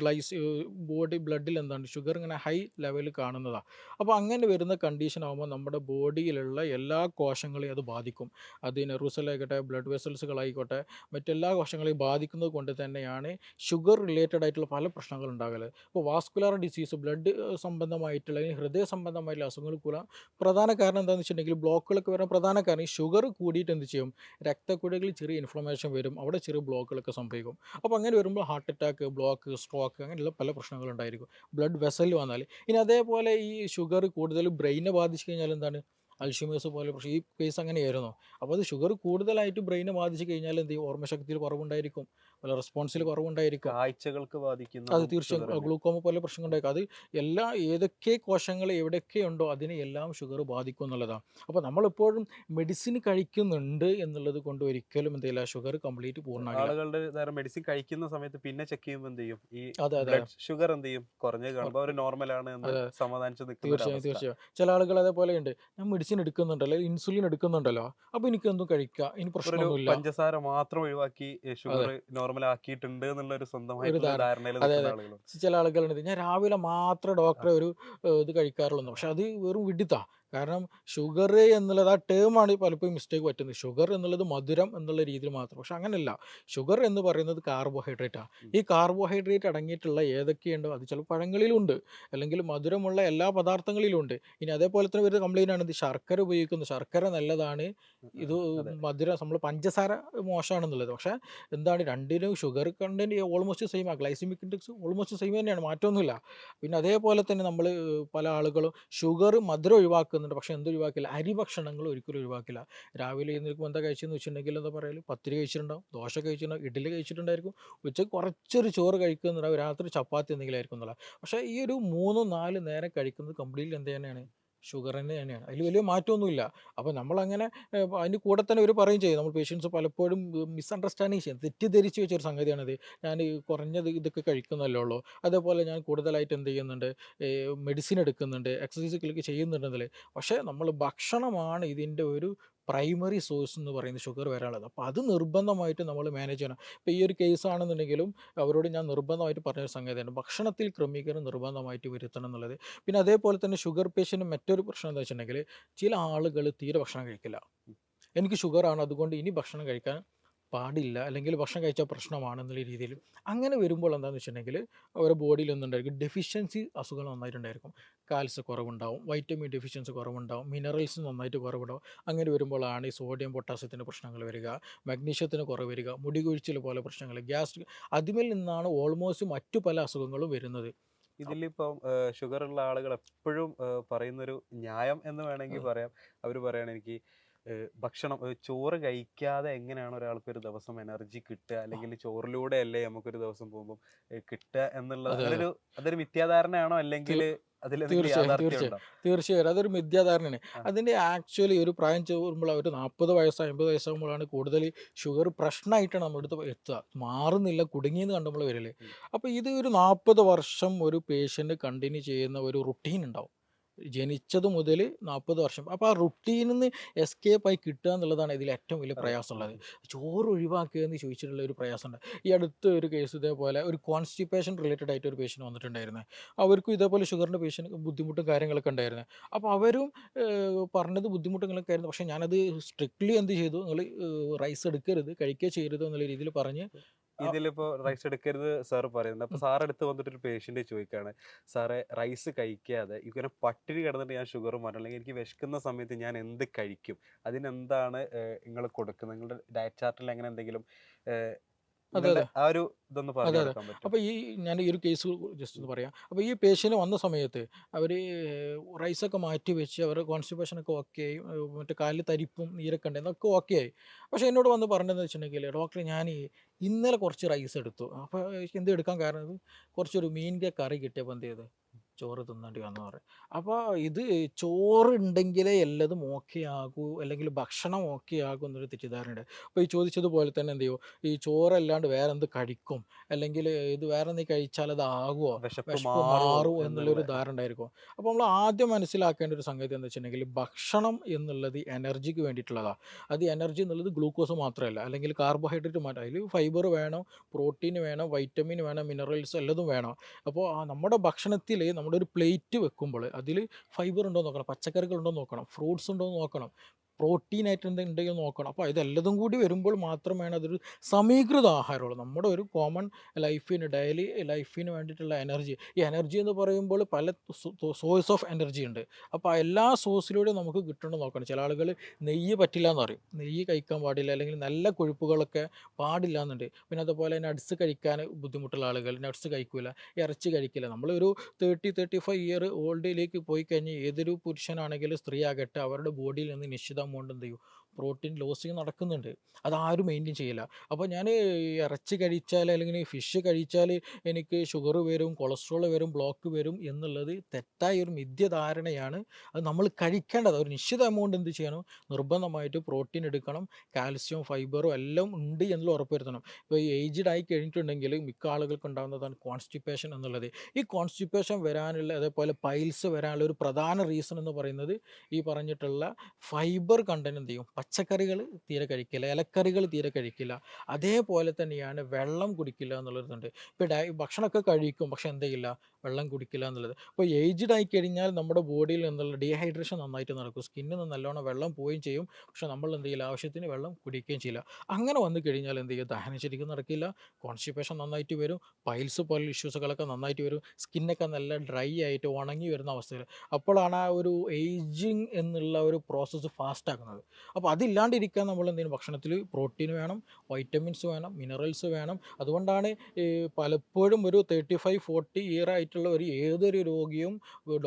ബോഡി ബ്ലഡിൽ എന്താണ് ഷുഗർ ഇങ്ങനെ ഹൈ ലെവലിൽ കാണുന്നതാണ്. അപ്പോൾ അങ്ങനെ വരുന്ന കണ്ടീഷൻ ആകുമ്പോൾ നമ്മുടെ ബോഡിയിലുള്ള എല്ലാ കോശങ്ങളെയും അത് ബാധിക്കും. അത് നെർവ് സെല്ലായിക്കോട്ടെ, ബ്ലഡ് വെസൽസുകളായിക്കോട്ടെ, മറ്റെല്ലാ കോശങ്ങളെയും ബാധിക്കുന്നത് കൊണ്ട് തന്നെയാണ് ഷുഗർ റിലേറ്റഡ് ആയിട്ടുള്ള പല പ്രശ്നങ്ങളും ഉണ്ടാകല്. ഇപ്പോൾ വാസ്കുലർ ഡിസീസ്, ബ്ലഡ് സംബന്ധമായിട്ടുള്ള അല്ലെങ്കിൽ ഹൃദയ സംബന്ധമായിട്ടുള്ള അസുഖങ്ങൾക്കുള്ള പ്രധാന കാരണം എന്താണെന്ന് വെച്ചിട്ടുണ്ടെങ്കിൽ, ബ്ലോക്കുകളൊക്കെ വരാൻ പ്രധാന കാരണം ഈ ഷുഗർ കൂടിയിട്ട് എന്ത് ചെയ്യും, രക്തക്കുഴലിൽ ചെറിയ ഇൻഫ്ലമേഷൻ വരും, അവിടെ ചെറിയ ബ്ലോക്കുകളൊക്കെ സംഭവിക്കും. അപ്പോൾ അങ്ങനെ വരുമ്പോൾ ഹാർട്ട് അറ്റാക്ക്, ബ്ലോക്ക്, സ്ട്രോക്ക്, അങ്ങനെയുള്ള പല പ്രശ്നങ്ങളുണ്ടായിരിക്കും. ബ്ലഡ് വെസൽ വന്നാൽ ഇനി അതേപോലെ ഈ ഷുഗർ കൂടുതൽ ബ്രെയിനെ ബാധിച്ചു കഴിഞ്ഞാൽ എന്താണ്, അൽഷിമേഴ്സ് പോലെ പ്രശ്നം. ഈ കേസ് അങ്ങനെയായിരുന്നു. അപ്പോൾ അത് ഷുഗർ കൂടുതലായിട്ട് ബ്രെയിനെ ബാധിച്ചു കഴിഞ്ഞാൽ എന്ത് ചെയ്യും, ഓർമ്മശക്തിയിൽ കുറവുണ്ടായിരിക്കും, പല റെസ്പോൺസിൽ കുറവുണ്ടായിരിക്കും. കാഴ്ചകൾക്ക് അത് ബാധിക്കുന്നതും തീർച്ചയായും ഷുഗർ തന്നെ. ഗ്ലൂക്കോമ പോലെ പ്രശ്നങ്ങളുണ്ടായിരിക്കും. അത് എല്ലാ ഏതൊക്കെ കോശങ്ങൾ എവിടെയൊക്കെ ഉണ്ടോ അതിനെ എല്ലാം ഷുഗർ ബാധിക്കും എന്നുള്ളതാണ്. അപ്പോൾ നമ്മളെപ്പോഴും മെഡിസിൻ കഴിക്കുന്നുണ്ട് എന്നുള്ളത് കൊണ്ട് ഒരിക്കലും എന്തില്ല ഷുഗർ കംപ്ലീറ്റ് പൂർണ്ണമാകില്ല. ആളുകളുടെ നേരെ മെഡിസിൻ കഴിക്കുന്ന സമയത്ത് പിന്നെ ചെക്ക് ചെയ്യുമ്പോൾ എന്ത് ചെയ്യും, ഈ അതെ അതെ ബ്ലഡ് ഷുഗർ എന്ത് ചെയ്യും, കുറഞ്ഞ് കാണുമ്പോൾ അവർ നോർമലാണ് എന്ന് അതെ സമാധാനിച്ച് നിൽക്കുന്ന ഒരു തീർച്ചയായും അവസ്ഥ. തീർച്ചയായും. ചില ആളുകൾ അതേപോലെ ഉണ്ട്. ഞാൻ മെഡിസിൻ എടുക്കുന്നുണ്ടല്ലോ, ഇൻസുലിൻ എടുക്കുന്നുണ്ടല്ലോ, അപ്പോൾ എനിക്ക് എന്തും കഴിക്കാം, ഇനി ഒരു പ്രശ്നമൊന്നുമില്ല. പഞ്ചസാര മാത്രം ഒഴിവാക്കി ഷുഗർ അതെ നോർമൽ ആക്കിയിട്ടുണ്ട് എന്നുള്ള ഒരു ഒരു സ്വന്തമായിട്ടുള്ള ധാരണ. ധാരണയിൽ അതെ നിൽക്കുന്ന അതെ. ആളുകളുണ്ട്. ചില ആളുകളുണ്ട് ഞാൻ രാവിലെ മാത്രം ആ, ഡോക്ടറെ ഒരു ഇത് കഴിക്കാറുള്ളൂ, പക്ഷെ അത് വെറും വിഡിത്താ. കാരണം ഷുഗർ എന്നുള്ളത് ആ ടേമാണ് പലപ്പോഴും മിസ്റ്റേക്ക് പറ്റുന്നത്. ഷുഗർ എന്നുള്ളത് മധുരം എന്നുള്ള രീതിയിൽ മാത്രം. പക്ഷെ അങ്ങനെയല്ല. ഷുഗർ എന്ന് പറയുന്നത് കാർബോഹൈഡ്രേറ്റാണ്. ഉം. ഈ കാർബോഹൈഡ്രേറ്റ് അടങ്ങിയിട്ടുള്ള ഏതൊക്കെയുണ്ടോ അത് ചിലപ്പോൾ പഴങ്ങളിലുണ്ട്, അല്ലെങ്കിൽ മധുരമുള്ള എല്ലാ പദാർത്ഥങ്ങളിലും ഉണ്ട്. ഇനി അതേപോലെ തന്നെ ഒരു കംപ്ലൈൻ്റ് ആണ് ഇത് ശർക്കര ഉപയോഗിക്കുന്നത്. ശർക്കര നല്ലതാണ്, ഇത് അതെ. മധുരം നമ്മൾ പഞ്ചസാര മോശമാണെന്നുള്ളത്. പക്ഷേ എന്താണ് രണ്ടിനും ഷുഗർ കണ്ടന്റ് ഓൾമോസ്റ്റ് സെയിം ആണ്. ഗ്ലൈസിമിക് ഇൻഡെക്സ് ഓൾമോസ്റ്റ് സെയിം തന്നെയാണ്, മാറ്റമൊന്നുമില്ല. പിന്നെ അതേപോലെ തന്നെ നമ്മൾ പല ആളുകളും ഷുഗർ മധുരം ഒഴിവാക്കുന്നുണ്ട്, പക്ഷേ എന്ത് ഒഴിവാക്കില്ല, അരി ഭക്ഷണങ്ങൾ ഒരിക്കലും ഒഴിവാക്കില്ല. രാവിലെ എഴുന്നേൽക്കുമ്പോൾ എന്താ കഴിച്ചതെന്ന് വെച്ചിട്ടുണ്ടെങ്കിൽ എന്താ പറയല്, പത്തിരി കഴിച്ചിട്ടുണ്ടാവും, ദോശ കഴിച്ചിട്ടുണ്ടാവും, ഇഡ്ഡലി കഴിച്ചിട്ടുണ്ടായിരിക്കും, ഉച്ചയ്ക്ക് കുറച്ചൊരു ചോറ് കഴിക്കുന്നുണ്ടാവും, രാത്രി ചപ്പാത്തി എന്തെങ്കിലും ആയിരിക്കും എന്നുള്ള. പക്ഷേ ഈ ഒരു 3-4 നേരം കഴിക്കുന്നത് കംപ്ലീറ്റ്ലി എന്ത് തന്നെയാണ്, ഷുഗർ തന്നെയാണ്. അതിൽ വലിയ മാറ്റമൊന്നുമില്ല. അപ്പോൾ നമ്മളങ്ങനെ അതിൻ്റെ കൂടെ തന്നെ ഒരു പറയും ചെയ്യും, നമ്മൾ പേഷ്യൻസ് പലപ്പോഴും മിസ്അണ്ടർസ്റ്റാൻഡിങ് ചെയ്യും, തെറ്റിദ്ധരിച്ച് വെച്ചൊരു സംഗതിയാണിത്. ഞാൻ ഈ കുറഞ്ഞത് ഇതൊക്കെ കഴിക്കുന്നല്ലേ ഉള്ളൂ, അതേപോലെ ഞാൻ കൂടുതലായിട്ട് എന്ത് ചെയ്യുന്നുണ്ട്, മെഡിസിൻ എടുക്കുന്നുണ്ട്, എക്സസൈസുകളൊക്കെ ചെയ്യുന്നുണ്ടെന്നല്ലേ. പക്ഷേ നമ്മൾ ഭക്ഷണമാണ് ഇതിൻ്റെ ഒരു പ്രൈമറി സോഴ്സ് എന്ന് പറയുന്നത് ഷുഗർ വരാനുള്ളത്. അപ്പോൾ അത് നിർബന്ധമായിട്ട് നമ്മൾ മാനേജ് ചെയ്യണം. ഇപ്പോൾ ഈ ഒരു കേസ് ആണെന്നുണ്ടെങ്കിലും അവരോട് ഞാൻ നിർബന്ധമായിട്ട് പറഞ്ഞൊരു സംഗതിയാണ്, ഭക്ഷണത്തിൽ ക്രമീകരണം നിർബന്ധമായിട്ട് വരുത്തണം എന്നുള്ളത്. പിന്നെ അതേപോലെ തന്നെ ഷുഗർ പേഷ്യൻ്റ് മറ്റൊരു പ്രശ്നം എന്താ വെച്ചിട്ടുണ്ടെങ്കിൽ, ചില ആളുകൾ തീരെ ഭക്ഷണം കഴിക്കില്ല. എനിക്ക് ഷുഗറാണ് അതുകൊണ്ട് ഇനി ഭക്ഷണം കഴിക്കാൻ പാടില്ല, അല്ലെങ്കിൽ ഭക്ഷണം കഴിച്ചാൽ പ്രശ്നമാണെന്നുള്ള രീതിയിൽ. അങ്ങനെ വരുമ്പോൾ എന്താണെന്ന് വെച്ചിട്ടുണ്ടെങ്കിൽ അവരുടെ ബോഡിയിൽ ഒന്നുണ്ടായിരിക്കും ഡെഫിഷ്യൻസി അസുഖങ്ങൾ നന്നായിട്ടുണ്ടായിരിക്കും. കാൽസ്യം കുറവുണ്ടാവും, വൈറ്റമിൻ ഡെഫിഷ്യൻസി കുറവുണ്ടാവും, മിനറൽസ് നന്നായിട്ട് കുറവുണ്ടാവും. അങ്ങനെ വരുമ്പോഴാണ് ഈ സോഡിയം പൊട്ടാസ്യത്തിൻ്റെ പ്രശ്നങ്ങൾ വരിക, മഗ്നീഷ്യത്തിന് കുറവ് വരിക, മുടി കൊഴിച്ചിൽ പോലെ പ്രശ്നങ്ങൾ, ഗ്യാസ്ട്രിക്, അതിൽ നിന്നാണ് ഓൾമോസ്റ്റ് മറ്റു പല അസുഖങ്ങളും വരുന്നത്. ഇതിലിപ്പം ഷുഗർ ഉള്ള ആളുകൾ എപ്പോഴും പറയുന്നൊരു ന്യായം എന്ന് വേണമെങ്കിൽ അഹ് പറയാം. അവർ പറയാണ് എനിക്ക് ഭക്ഷണം ചോറ് കഴിക്കാതെ എങ്ങനെയാണ് ഒരാൾക്ക് ഒരു ദിവസം എനർജി കിട്ടുക, അല്ലെങ്കിൽ ചോറിലൂടെ അല്ലേ നമുക്കൊരു ദിവസം പോകുമ്പോൾ കിട്ടുക എന്നുള്ളത്, അതെ അങ്ങനെ അതെ ഒരു അതൊരു മിഥ്യാധാരണയാണോ, അല്ലെങ്കിൽ അതിലെന്തെങ്കിലും തീർച്ചയായും യാഥാർത്ഥ്യം തീർച്ചയായും ഉണ്ടോ? തീർച്ചയായും അതൊരു മിഥ്യാധാരണയാണ്. ആ, അതിൻ്റെ ആക്ച്വലി ഒരു പ്രായം ചേരുമ്പോൾ ഒരു 40 വയസ്സോ 50 വയസ്സാകുമ്പോഴാണ് കൂടുതൽ ഷുഗർ പ്രശ്നമായിട്ടാണ് നമ്മുടെ അടുത്ത് എത്തുക. മാറുന്നില്ല, കുടുങ്ങിയെന്ന് കണ്ടുമ്പോൾ വരല്. ഉം. അപ്പോൾ ഇത് ഒരു 40 വർഷം ഒരു പേഷ്യൻ്റ് കണ്ടിന്യൂ ചെയ്യുന്ന ഒരു റുട്ടീൻ ഉണ്ടാവും, ജനിച്ചത് മുതൽ 40 വർഷം. അപ്പോൾ ആ റുട്ടീനിൽ നിന്ന് എസ്കേപ്പ് ആയി കിട്ടുക എന്നുള്ളതാണ് ഇതിൽ ഏറ്റവും വലിയ അതെ. പ്രയാസമുള്ളത്. ചോറ് ഒഴിവാക്കുക എന്ന് ചോദിച്ചിട്ടുള്ള ഒരു പ്രയാസമുണ്ട്. ഈ അടുത്ത ഒരു കേസ് ഇതേപോലെ ഒരു കോൺസ്റ്റിപ്പേഷൻ റിലേറ്റഡ് ആയിട്ട് ഒരു പേഷ്യൻ്റ് വന്നിട്ടുണ്ടായിരുന്നു. അവർക്കും ഇതേപോലെ ഷുഗറിൻ്റെ പേഷ്യൻ്റ് ബുദ്ധിമുട്ടും കാര്യങ്ങളൊക്കെ ഉണ്ടായിരുന്നു. അപ്പോൾ അവരും പറഞ്ഞത് ബുദ്ധിമുട്ടുകളൊക്കെ ആയിരുന്നു. പക്ഷേ ഞാനത് സ്ട്രിക്ട്ലി എന്ത് ചെയ്തു, നിങ്ങൾ റൈസ് എടുക്കരുത്, കഴിക്കുക ചെയ്യരുത് എന്നുള്ള രീതിയിൽ പറഞ്ഞ് ഇതിലിപ്പോ റൈസ് എടുക്കരുത് സാർ പറയുന്നുണ്ട്. അപ്പൊ സാർ അടുത്ത് വന്നിട്ട് ഒരു പേഷ്യന്റ് ചോദിക്കാണ്, സാറേ റൈസ് കഴിക്കാതെ ഇങ്ങനെ പട്ടിണി കിടന്നിട്ട് ഞാൻ ഷുഗർ മാറ്റണം, അല്ലെങ്കിൽ എനിക്ക് വിശക്കുന്ന സമയത്ത് ഞാൻ എന്ത് കഴിക്കും, അതിനെന്താണ് നിങ്ങൾ കൊടുക്കുന്നത്, നിങ്ങളുടെ ഡയറ്റ് ചാർട്ടിൽ അങ്ങനെ എന്തെങ്കിലും അതെ നിങ്ങളുടെ അതെ ആ ഒരു ഇതൊന്ന് പറഞ്ഞു അതെ അതെ കൊടുക്കാൻ പറ്റും? അപ്പോൾ ഞാൻ ഈ ഒരു കേസ് ജസ്റ്റ് ഒന്ന് പറയാം. അപ്പോൾ ഈ പേഷ്യൻ്റ് വന്ന സമയത്ത് അവർ റൈസൊക്കെ മാറ്റി വെച്ച് അവരുടെ കോൺസ്റ്റിപ്പേഷനൊക്കെ ഓക്കെ ആയി, മറ്റേ കാലിൽ തരിപ്പും നീരൊക്കെ ഉണ്ടായിരുന്നു, അതൊക്കെ ഓക്കെ ആയി. പക്ഷേ എന്നോട് വന്ന് പറഞ്ഞതെന്ന് വെച്ചിട്ടുണ്ടെങ്കിൽ, ഡോക്ടറെ ഞാൻ ഇന്നലെ കുറച്ച് റൈസ് എടുത്തു. അപ്പോൾ എന്ത് എടുക്കാൻ കാരണം, ഇത് കുറച്ചൊരു മീനിൻ്റെ കറി കിട്ടിയപ്പോൾ എന്ത് ചെയ്ത് ചോറ് തിന്നേണ്ടി വന്നു പറയും. അപ്പോൾ ഇത് ചോറ് ഉണ്ടെങ്കിലേ എല്ലതും ഓക്കെ ആകൂ, അല്ലെങ്കിൽ ഭക്ഷണം ഓക്കെ ആകും എന്നൊരു തെറ്റിദ്ധാരണയുണ്ട്. അപ്പോൾ ഈ ചോദിച്ചതുപോലെ തന്നെ എന്ത് ചെയ്യും, ഈ ചോറല്ലാണ്ട് വേറെ എന്ത് കഴിക്കും, അല്ലെങ്കിൽ ഇത് വേറെ എന്തെങ്കിലും കഴിച്ചാൽ അതാകുമോ, വിശപ്പ് വിശപ്പ് മാറുമോ മാറുമോ എന്നുള്ള എന്നുള്ളൊരു ധാരണ ഉണ്ടായിരിക്കും. അപ്പോൾ നമ്മൾ ആദ്യം മനസ്സിലാക്കേണ്ട ഒരു സംഗതി എന്താ വെച്ചിട്ടുണ്ടെങ്കിൽ, ഭക്ഷണം എന്നുള്ളത് എനർജിക്ക് വേണ്ടിയിട്ടുള്ളതാണ്. അത് എനർജി എന്നുള്ളത് ഗ്ലൂക്കോസ് മാത്രമല്ല, അല്ലെങ്കിൽ കാർബോഹൈഡ്രേറ്റ് മാത്രം, അതിൽ ഫൈബർ വേണം, പ്രോട്ടീൻ വേണം, വൈറ്റമിൻ വേണം, മിനറൽസ് എല്ലതും വേണം. അപ്പോൾ നമ്മുടെ ഭക്ഷണത്തിൽ നമ്മുടെ ഒരു പ്ലേറ്റ് വെക്കുമ്പോൾ അതിൽ ഫൈബർ ഉണ്ടോ എന്ന് നോക്കണം, പച്ചക്കറികൾ ഉണ്ടോ എന്ന് നോക്കണം, ഫ്രൂട്ട്സ് ഉണ്ടോ എന്ന് നോക്കണം, പ്രോട്ടീനായിട്ട് എന്തെങ്കിലും നോക്കണം. അപ്പോൾ ഇതെല്ലതും കൂടി വരുമ്പോൾ മാത്രമാണ് അതൊരു സമീകൃത ആഹാരമുള്ളൂ. നമ്മുടെ ഒരു കോമൺ ലൈഫിന്, ഡെയിലി ലൈഫിന് വേണ്ടിയിട്ടുള്ള എനർജി. ഈ എനർജി എന്ന് പറയുമ്പോൾ പല സോഴ്സ് ഓഫ് എനർജി ഉണ്ട്. അപ്പോൾ എല്ലാ സോഴ്സിലൂടെയും നമുക്ക് കിട്ടണമെന്ന് നോക്കണം. ചില ആളുകൾ നെയ്യ് പറ്റില്ല എന്ന് പറയും, നെയ്യ് കഴിക്കാൻ പാടില്ല, അല്ലെങ്കിൽ നല്ല കൊഴുപ്പുകളൊക്കെ പാടില്ല എന്നുണ്ട്. പിന്നെ അതുപോലെ നട്ട്സ് കഴിക്കാൻ ബുദ്ധിമുട്ടുള്ള ആളുകൾ നട്ട്സ് കഴിക്കില്ല, ഇറച്ചി കഴിക്കില്ല. നമ്മളൊരു 30-35 ഇയർ ഓൾഡിലേക്ക് പോയി കഴിഞ്ഞ് ഏതൊരു പുരുഷനാണെങ്കിലും സ്ത്രീ ആകട്ടെ അവരുടെ ബോഡിയിൽ നിന്ന് നിശ്ചിത എമൗണ്ട് എന്ത് ചെയ്യും പ്രോട്ടീൻ ലോസിങ് നടക്കുന്നുണ്ട്. അതാരും മെയിൻറ്റെയിൻ ചെയ്യില്ല. അപ്പോൾ ഞാൻ ഇറച്ചി കഴിച്ചാൽ അല്ലെങ്കിൽ ഫിഷ് കഴിച്ചാൽ എനിക്ക് ഷുഗർ വരും, കൊളസ്ട്രോൾ വരും, ബ്ലോക്ക് വരും എന്നുള്ളത് തെറ്റായ ഒരു മിഥ്യാധാരണയാണ്. അത് നമ്മൾ കഴിക്കേണ്ടത് ഒരു നിശ്ചിത എമൗണ്ട് എന്ത് ചെയ്യണം, നിർബന്ധമായിട്ട് പ്രോട്ടീൻ എടുക്കണം, കാൽസ്യം ഫൈബറും എല്ലാം ഉണ്ട് എന്നുള്ള ഉറപ്പുവരുത്തണം. ഇപ്പോൾ ഈ ഏജ്ഡ് ആയി കഴിഞ്ഞിട്ടുണ്ടെങ്കിൽ മിക്ക ആളുകൾക്ക് ഉണ്ടാകുന്നതാണ് കോൺസ്റ്റിപ്പേഷൻ എന്നുള്ളത്. ഈ കോൺസ്റ്റിപ്പേഷൻ വരാനുള്ള അതേപോലെ പൈൽസ് വരാനുള്ള ഒരു പ്രധാന റീസൺ എന്ന് പറയുന്നത് ഈ പറഞ്ഞിട്ടുള്ള ഫൈബർ കണ്ടന്റ് എന്ത് ചെയ്യും, പച്ചക്കറികൾ തീരെ കഴിക്കില്ല, ഇലക്കറികൾ തീരെ കഴിക്കില്ല, അതേപോലെ തന്നെയാണ് വെള്ളം കുടിക്കില്ല എന്നുള്ളതുണ്ട്. ഇപ്പോൾ ഭക്ഷണമൊക്കെ കഴിക്കും പക്ഷെ എന്ത് ചെയ്യില്ല, വെള്ളം കുടിക്കില്ല എന്നുള്ളത്. അപ്പോൾ ഏജ്ഡ് ആയി കഴിഞ്ഞാൽ നമ്മുടെ ബോഡിയിൽ നിന്നുള്ള ഡീഹൈഡ്രേഷൻ നന്നായിട്ട് നടക്കും, സ്കിന്നിൽ നിന്ന് നല്ലോണം വെള്ളം പോവുകയും ചെയ്യും, പക്ഷെ നമ്മൾ എന്ത് ചെയ്യില്ല, ആവശ്യത്തിന് വെള്ളം കുടിക്കുകയും ചെയ്യില്ല. അങ്ങനെ വന്നു കഴിഞ്ഞാൽ എന്ത് ചെയ്യും, ദഹനം ശരിക്കും നടക്കില്ല, കോൺസ്റ്റിപ്പേഷൻ നന്നായിട്ട് വരും, പൈൽസ് പോലുള്ള ഇഷ്യൂസുകളൊക്കെ നന്നായിട്ട് വരും, സ്കിന്നൊക്കെ നല്ല ഡ്രൈ ആയിട്ട് ഉണങ്ങി വരുന്ന അവസ്ഥയിൽ. അപ്പോഴാണ് ആ ഒരു ഏജിങ് എന്നുള്ള ഒരു പ്രോസസ്സ് ഫാസ്റ്റ് ആക്കുന്നത്. അപ്പോൾ അതില്ലാണ്ടിരിക്കാൻ നമ്മൾ എന്തെങ്കിലും ഭക്ഷണത്തിൽ പ്രോട്ടീൻ വേണം, വൈറ്റമിൻസ് വേണം, മിനറൽസ് വേണം. അതുകൊണ്ടാണ് പലപ്പോഴും ഒരു 35-40 ഇയർ ആയിട്ടുള്ള ഏതൊരു രോഗിയും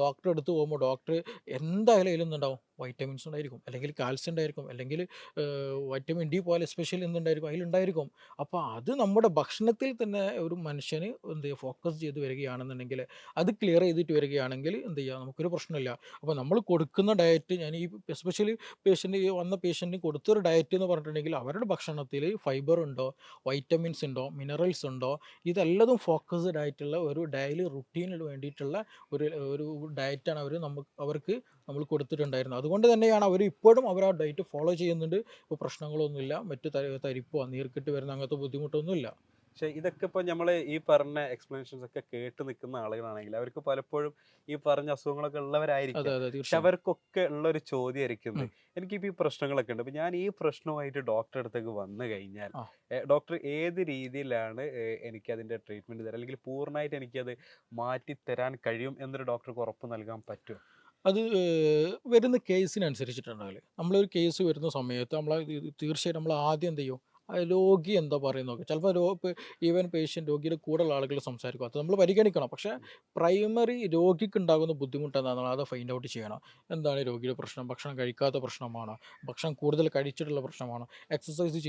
ഡോക്ടറെ അടുത്ത് പോകുമ്പോൾ ഡോക്ടർ എന്തായാലും അതിലൊന്നുണ്ടാവും, വൈറ്റമിൻസ് ഉണ്ടായിരിക്കും, അല്ലെങ്കിൽ കാൽസ്യം ഉണ്ടായിരിക്കും, അല്ലെങ്കിൽ വൈറ്റമിൻ ഡി പോലെ എസ്പെഷ്യലി എന്തുണ്ടായിരിക്കും, അതിലുണ്ടായിരിക്കും. അപ്പോൾ അത് നമ്മുടെ ഭക്ഷണത്തിൽ തന്നെ ഒരു മനുഷ്യന് എന്ത് ചെയ്യുക, ഫോക്കസ് ചെയ്ത് വരികയാണെന്നുണ്ടെങ്കിൽ, അത് ക്ലിയർ ചെയ്തിട്ട് വരികയാണെങ്കിൽ എന്ത് ചെയ്യുക, നമുക്കൊരു പ്രശ്നമില്ല. അപ്പോൾ നമ്മൾ കൊടുക്കുന്ന ഡയറ്റ്, ഞാൻ ഈ എസ്പെഷ്യലി വന്ന പേഷ്യൻറ്റിന് കൊടുത്തൊരു ഡയറ്റ് എന്ന് പറഞ്ഞിട്ടുണ്ടെങ്കിൽ അവരുടെ ഭക്ഷണത്തിൽ ഫൈബർ ഉണ്ടോ, വൈറ്റമിൻസ് ഉണ്ടോ, മിനറൽസ് ഉണ്ടോ, ഇതെല്ലതും ഫോക്കസ്ഡ് ആയിട്ടുള്ള ഒരു ഡെയിലി റുട്ടീനിന് വേണ്ടിയിട്ടുള്ള ഒരു ഒരു ഡയറ്റാണ് അവർക്ക് നമ്മൾ കൊടുത്തിട്ടുണ്ടായിരുന്നത്. അതുകൊണ്ട് തന്നെയാണ് അവർ ഇപ്പോഴും അവർ ആ ഡയറ്റ് ഫോളോ ചെയ്യുന്നുണ്ട്. ഇപ്പോൾ പ്രശ്നങ്ങളൊന്നുമില്ല, മറ്റു തരിപ്പോ നീർക്കെട്ട് വരുന്ന അങ്ങനത്തെ ബുദ്ധിമുട്ടൊന്നുമില്ല. പക്ഷെ ഇതൊക്കെ ഇപ്പൊ നമ്മൾ ഈ പറഞ്ഞ എക്സ്പ്ലനേഷൻസ് ഒക്കെ കേട്ട് നിൽക്കുന്ന ആളുകളാണെങ്കിൽ അവർക്ക് പലപ്പോഴും ഈ പറഞ്ഞ അസുഖങ്ങളൊക്കെ ഉള്ളവരായിരിക്കും. അതെ അതെ പക്ഷെ തീർച്ചയായും. അവർക്കൊക്കെ ഉള്ള ഒരു ചോദ്യമായിരിക്കും എനിക്കിപ്പോൾ ഈ പ്രശ്നങ്ങളൊക്കെ ഉണ്ട്, അപ്പൊ ഞാൻ ഈ പ്രശ്നവുമായിട്ട് ഡോക്ടറെ അടുത്തേക്ക് വന്നു കഴിഞ്ഞാൽ ആ ഡോക്ടർ ഏത് രീതിയിലാണ് എനിക്ക് അതിന്റെ ട്രീറ്റ്മെന്റ് തരാം, അല്ലെങ്കിൽ പൂർണ്ണമായിട്ട് എനിക്കത് മാറ്റി തരാൻ കഴിയും എന്നൊരു ഡോക്ടർക്ക് ഉറപ്പ് നൽകാൻ പറ്റുമോ? അത് വരുന്ന കേസിനനുസരിച്ചിട്ടുണ്ടാവില്ലേ. നമ്മളൊരു കേസ് വരുന്ന സമയത്ത് തീർച്ചയായിട്ടും നമ്മൾ ആദ്യം എന്ത് ചെയ്യും, ആ രോഗി എന്താ പറയുന്നത് നോക്കുക. ചിലപ്പോൾ ഇപ്പോൾ ഈവൻ പേഷ്യൻ്റ് രോഗിയുടെ കൂടെയുള്ള ആളുകൾ സംസാരിക്കും, അത് നമ്മൾ പരിഗണിക്കണം. പക്ഷേ പ്രൈമറി രോഗിക്ക് ഉണ്ടാകുന്ന ബുദ്ധിമുട്ട് എന്താണെന്ന് അത് ഫൈൻഡ് ഔട്ട് ചെയ്യണം. എന്താണ് രോഗിയുടെ പ്രശ്നം, ഭക്ഷണം കഴിക്കാത്ത പ്രശ്നമാണോ, ഭക്ഷണം കൂടുതൽ കഴിച്ചിട്ടുള്ള പ്രശ്നമാണോ, എക്സസൈസ്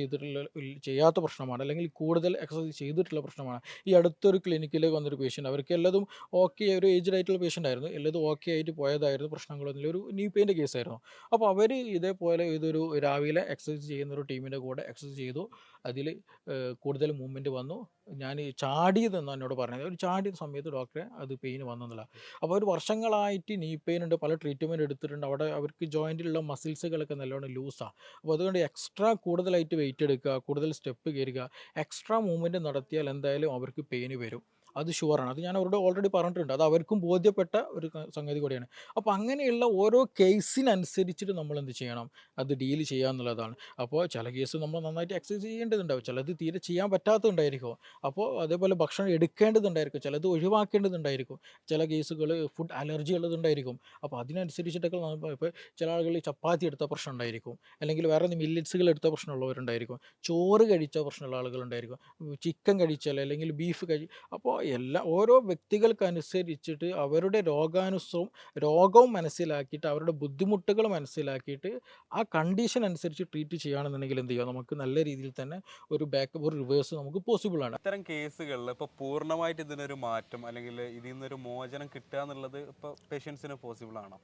ചെയ്യാത്ത പ്രശ്നമാണ്, അല്ലെങ്കിൽ കൂടുതൽ എക്സസൈസ് ചെയ്തിട്ടുള്ള പ്രശ്നമാണ്. ഈ അടുത്തൊരു ക്ലിനിക്കിലേക്ക് വന്നൊരു പേഷ്യൻ്റ്, അവർക്ക് എല്ലാതും ഓക്കെ, ഒരു ഏജ്ഡ് ആയിട്ടുള്ള പേഷ്യൻ്റ് ആയിരുന്നു, എല്ലാതും ഓക്കെ ആയിട്ട് പോയതായിരുന്നു, പ്രശ്നങ്ങളൊന്നുമില്ല, ഒരു നീ പെയിൻ്റെ കേസായിരുന്നു. അപ്പോൾ അവർ ഇതേപോലെ ഇതൊരു രാവിലെ എക്സസൈസ് ചെയ്യുന്ന ഒരു ടീമിൻ്റെ കൂടെ എക്സസൈസ് ചെയ്തു, അതിൽ കൂടുതൽ മൂവ്മെൻറ്റ് വന്നു. ഞാൻ ചാടിയതെന്നാണ് എന്നോട് പറഞ്ഞത്, ഒരു ചാടിയ സമയത്ത് ഡോക്ടറെ അത് പെയിൻ വന്നെന്നില്ല. അപ്പോൾ അവർ വർഷങ്ങളായിട്ട് നീ പെയിൻ ഉണ്ട്, പല ട്രീറ്റ്മെൻറ്റ് എടുത്തിട്ടുണ്ട്, അവിടെ അവർക്ക് ജോയിൻറ്റിലുള്ള മസിൽസുകളൊക്കെ നല്ലോണം ലൂസാണ്. അപ്പോൾ അതുകൊണ്ട് എക്സ്ട്രാ കൂടുതലായിട്ട് വെയിറ്റ് എടുക്കുക, കൂടുതൽ സ്റ്റെപ്പ് കയറുക, എക്സ്ട്രാ മൂവ്മെൻറ്റ് നടത്തിയാൽ എന്തായാലും അവർക്ക് പെയിന് വരും, അത് ഷുവറാണ്. അത് ഞാൻ അവരോട് ഓൾറെഡി പറഞ്ഞിട്ടുണ്ട്, അത് അവർക്കും ബോധ്യപ്പെട്ട ഒരു സംഗതി കൂടിയാണ്. അപ്പോൾ അങ്ങനെയുള്ള ഓരോ കേസിനനുസരിച്ചിട്ട് നമ്മൾ എന്ത് ചെയ്യണം, അത് ഡീൽ ചെയ്യുക എന്നുള്ളതാണ്. അപ്പോൾ ചില കേസ് നമ്മൾ നന്നായിട്ട് എക്സസൈസ് ചെയ്യേണ്ടതുണ്ടാവും, ചിലത് തീരെ ചെയ്യാൻ പറ്റാത്തതുണ്ടായിരിക്കും. അപ്പോൾ അതേപോലെ ഭക്ഷണം എടുക്കേണ്ടതുണ്ടായിരിക്കും, ചിലത് ഒഴിവാക്കേണ്ടതുണ്ടായിരിക്കും, ചില കേസുകൾ ഫുഡ് അലർജി ഉള്ളതുണ്ടായിരിക്കും. അപ്പോൾ അതിനനുസരിച്ചിട്ടൊക്കെ ഇപ്പോൾ ചില ആളുകൾ ചപ്പാത്തി എടുത്ത പ്രശ്നം ഉണ്ടായിരിക്കും, അല്ലെങ്കിൽ വേറെ മില്ലറ്റ്സുകൾ എടുത്ത പ്രശ്നമുള്ളവരുണ്ടായിരിക്കും, ചോറ് കഴിച്ച പ്രശ്നമുള്ള ആളുകളുണ്ടായിരിക്കും, ചിക്കൻ കഴിച്ചാൽ അല്ലെങ്കിൽ ബീഫ് അപ്പോൾ ഓരോ വ്യക്തികൾക്കനുസരിച്ചിട്ട് അവരുടെ രോഗവും മനസ്സിലാക്കിയിട്ട് അവരുടെ ബുദ്ധിമുട്ടുകൾ മനസ്സിലാക്കിയിട്ട് ആ കണ്ടീഷൻ അനുസരിച്ച് ട്രീറ്റ് ചെയ്യുകയാണെന്നുണ്ടെങ്കിൽ എന്ത് ചെയ്യുക, നമുക്ക് നല്ല രീതിയിൽ തന്നെ ഒരു റിവേഴ്സ് നമുക്ക് പോസിബിൾ ആണ്. ഇത്തരം കേസുകളിൽ ഇപ്പോൾ പൂർണ്ണമായിട്ട് ഇതിനൊരു മാറ്റം അല്ലെങ്കിൽ ഇതിൽ നിന്നൊരു മോചനം കിട്ടുക എന്നുള്ളത് ഇപ്പോൾ പേഷ്യൻസിന് പോസിബിൾ ആണോ?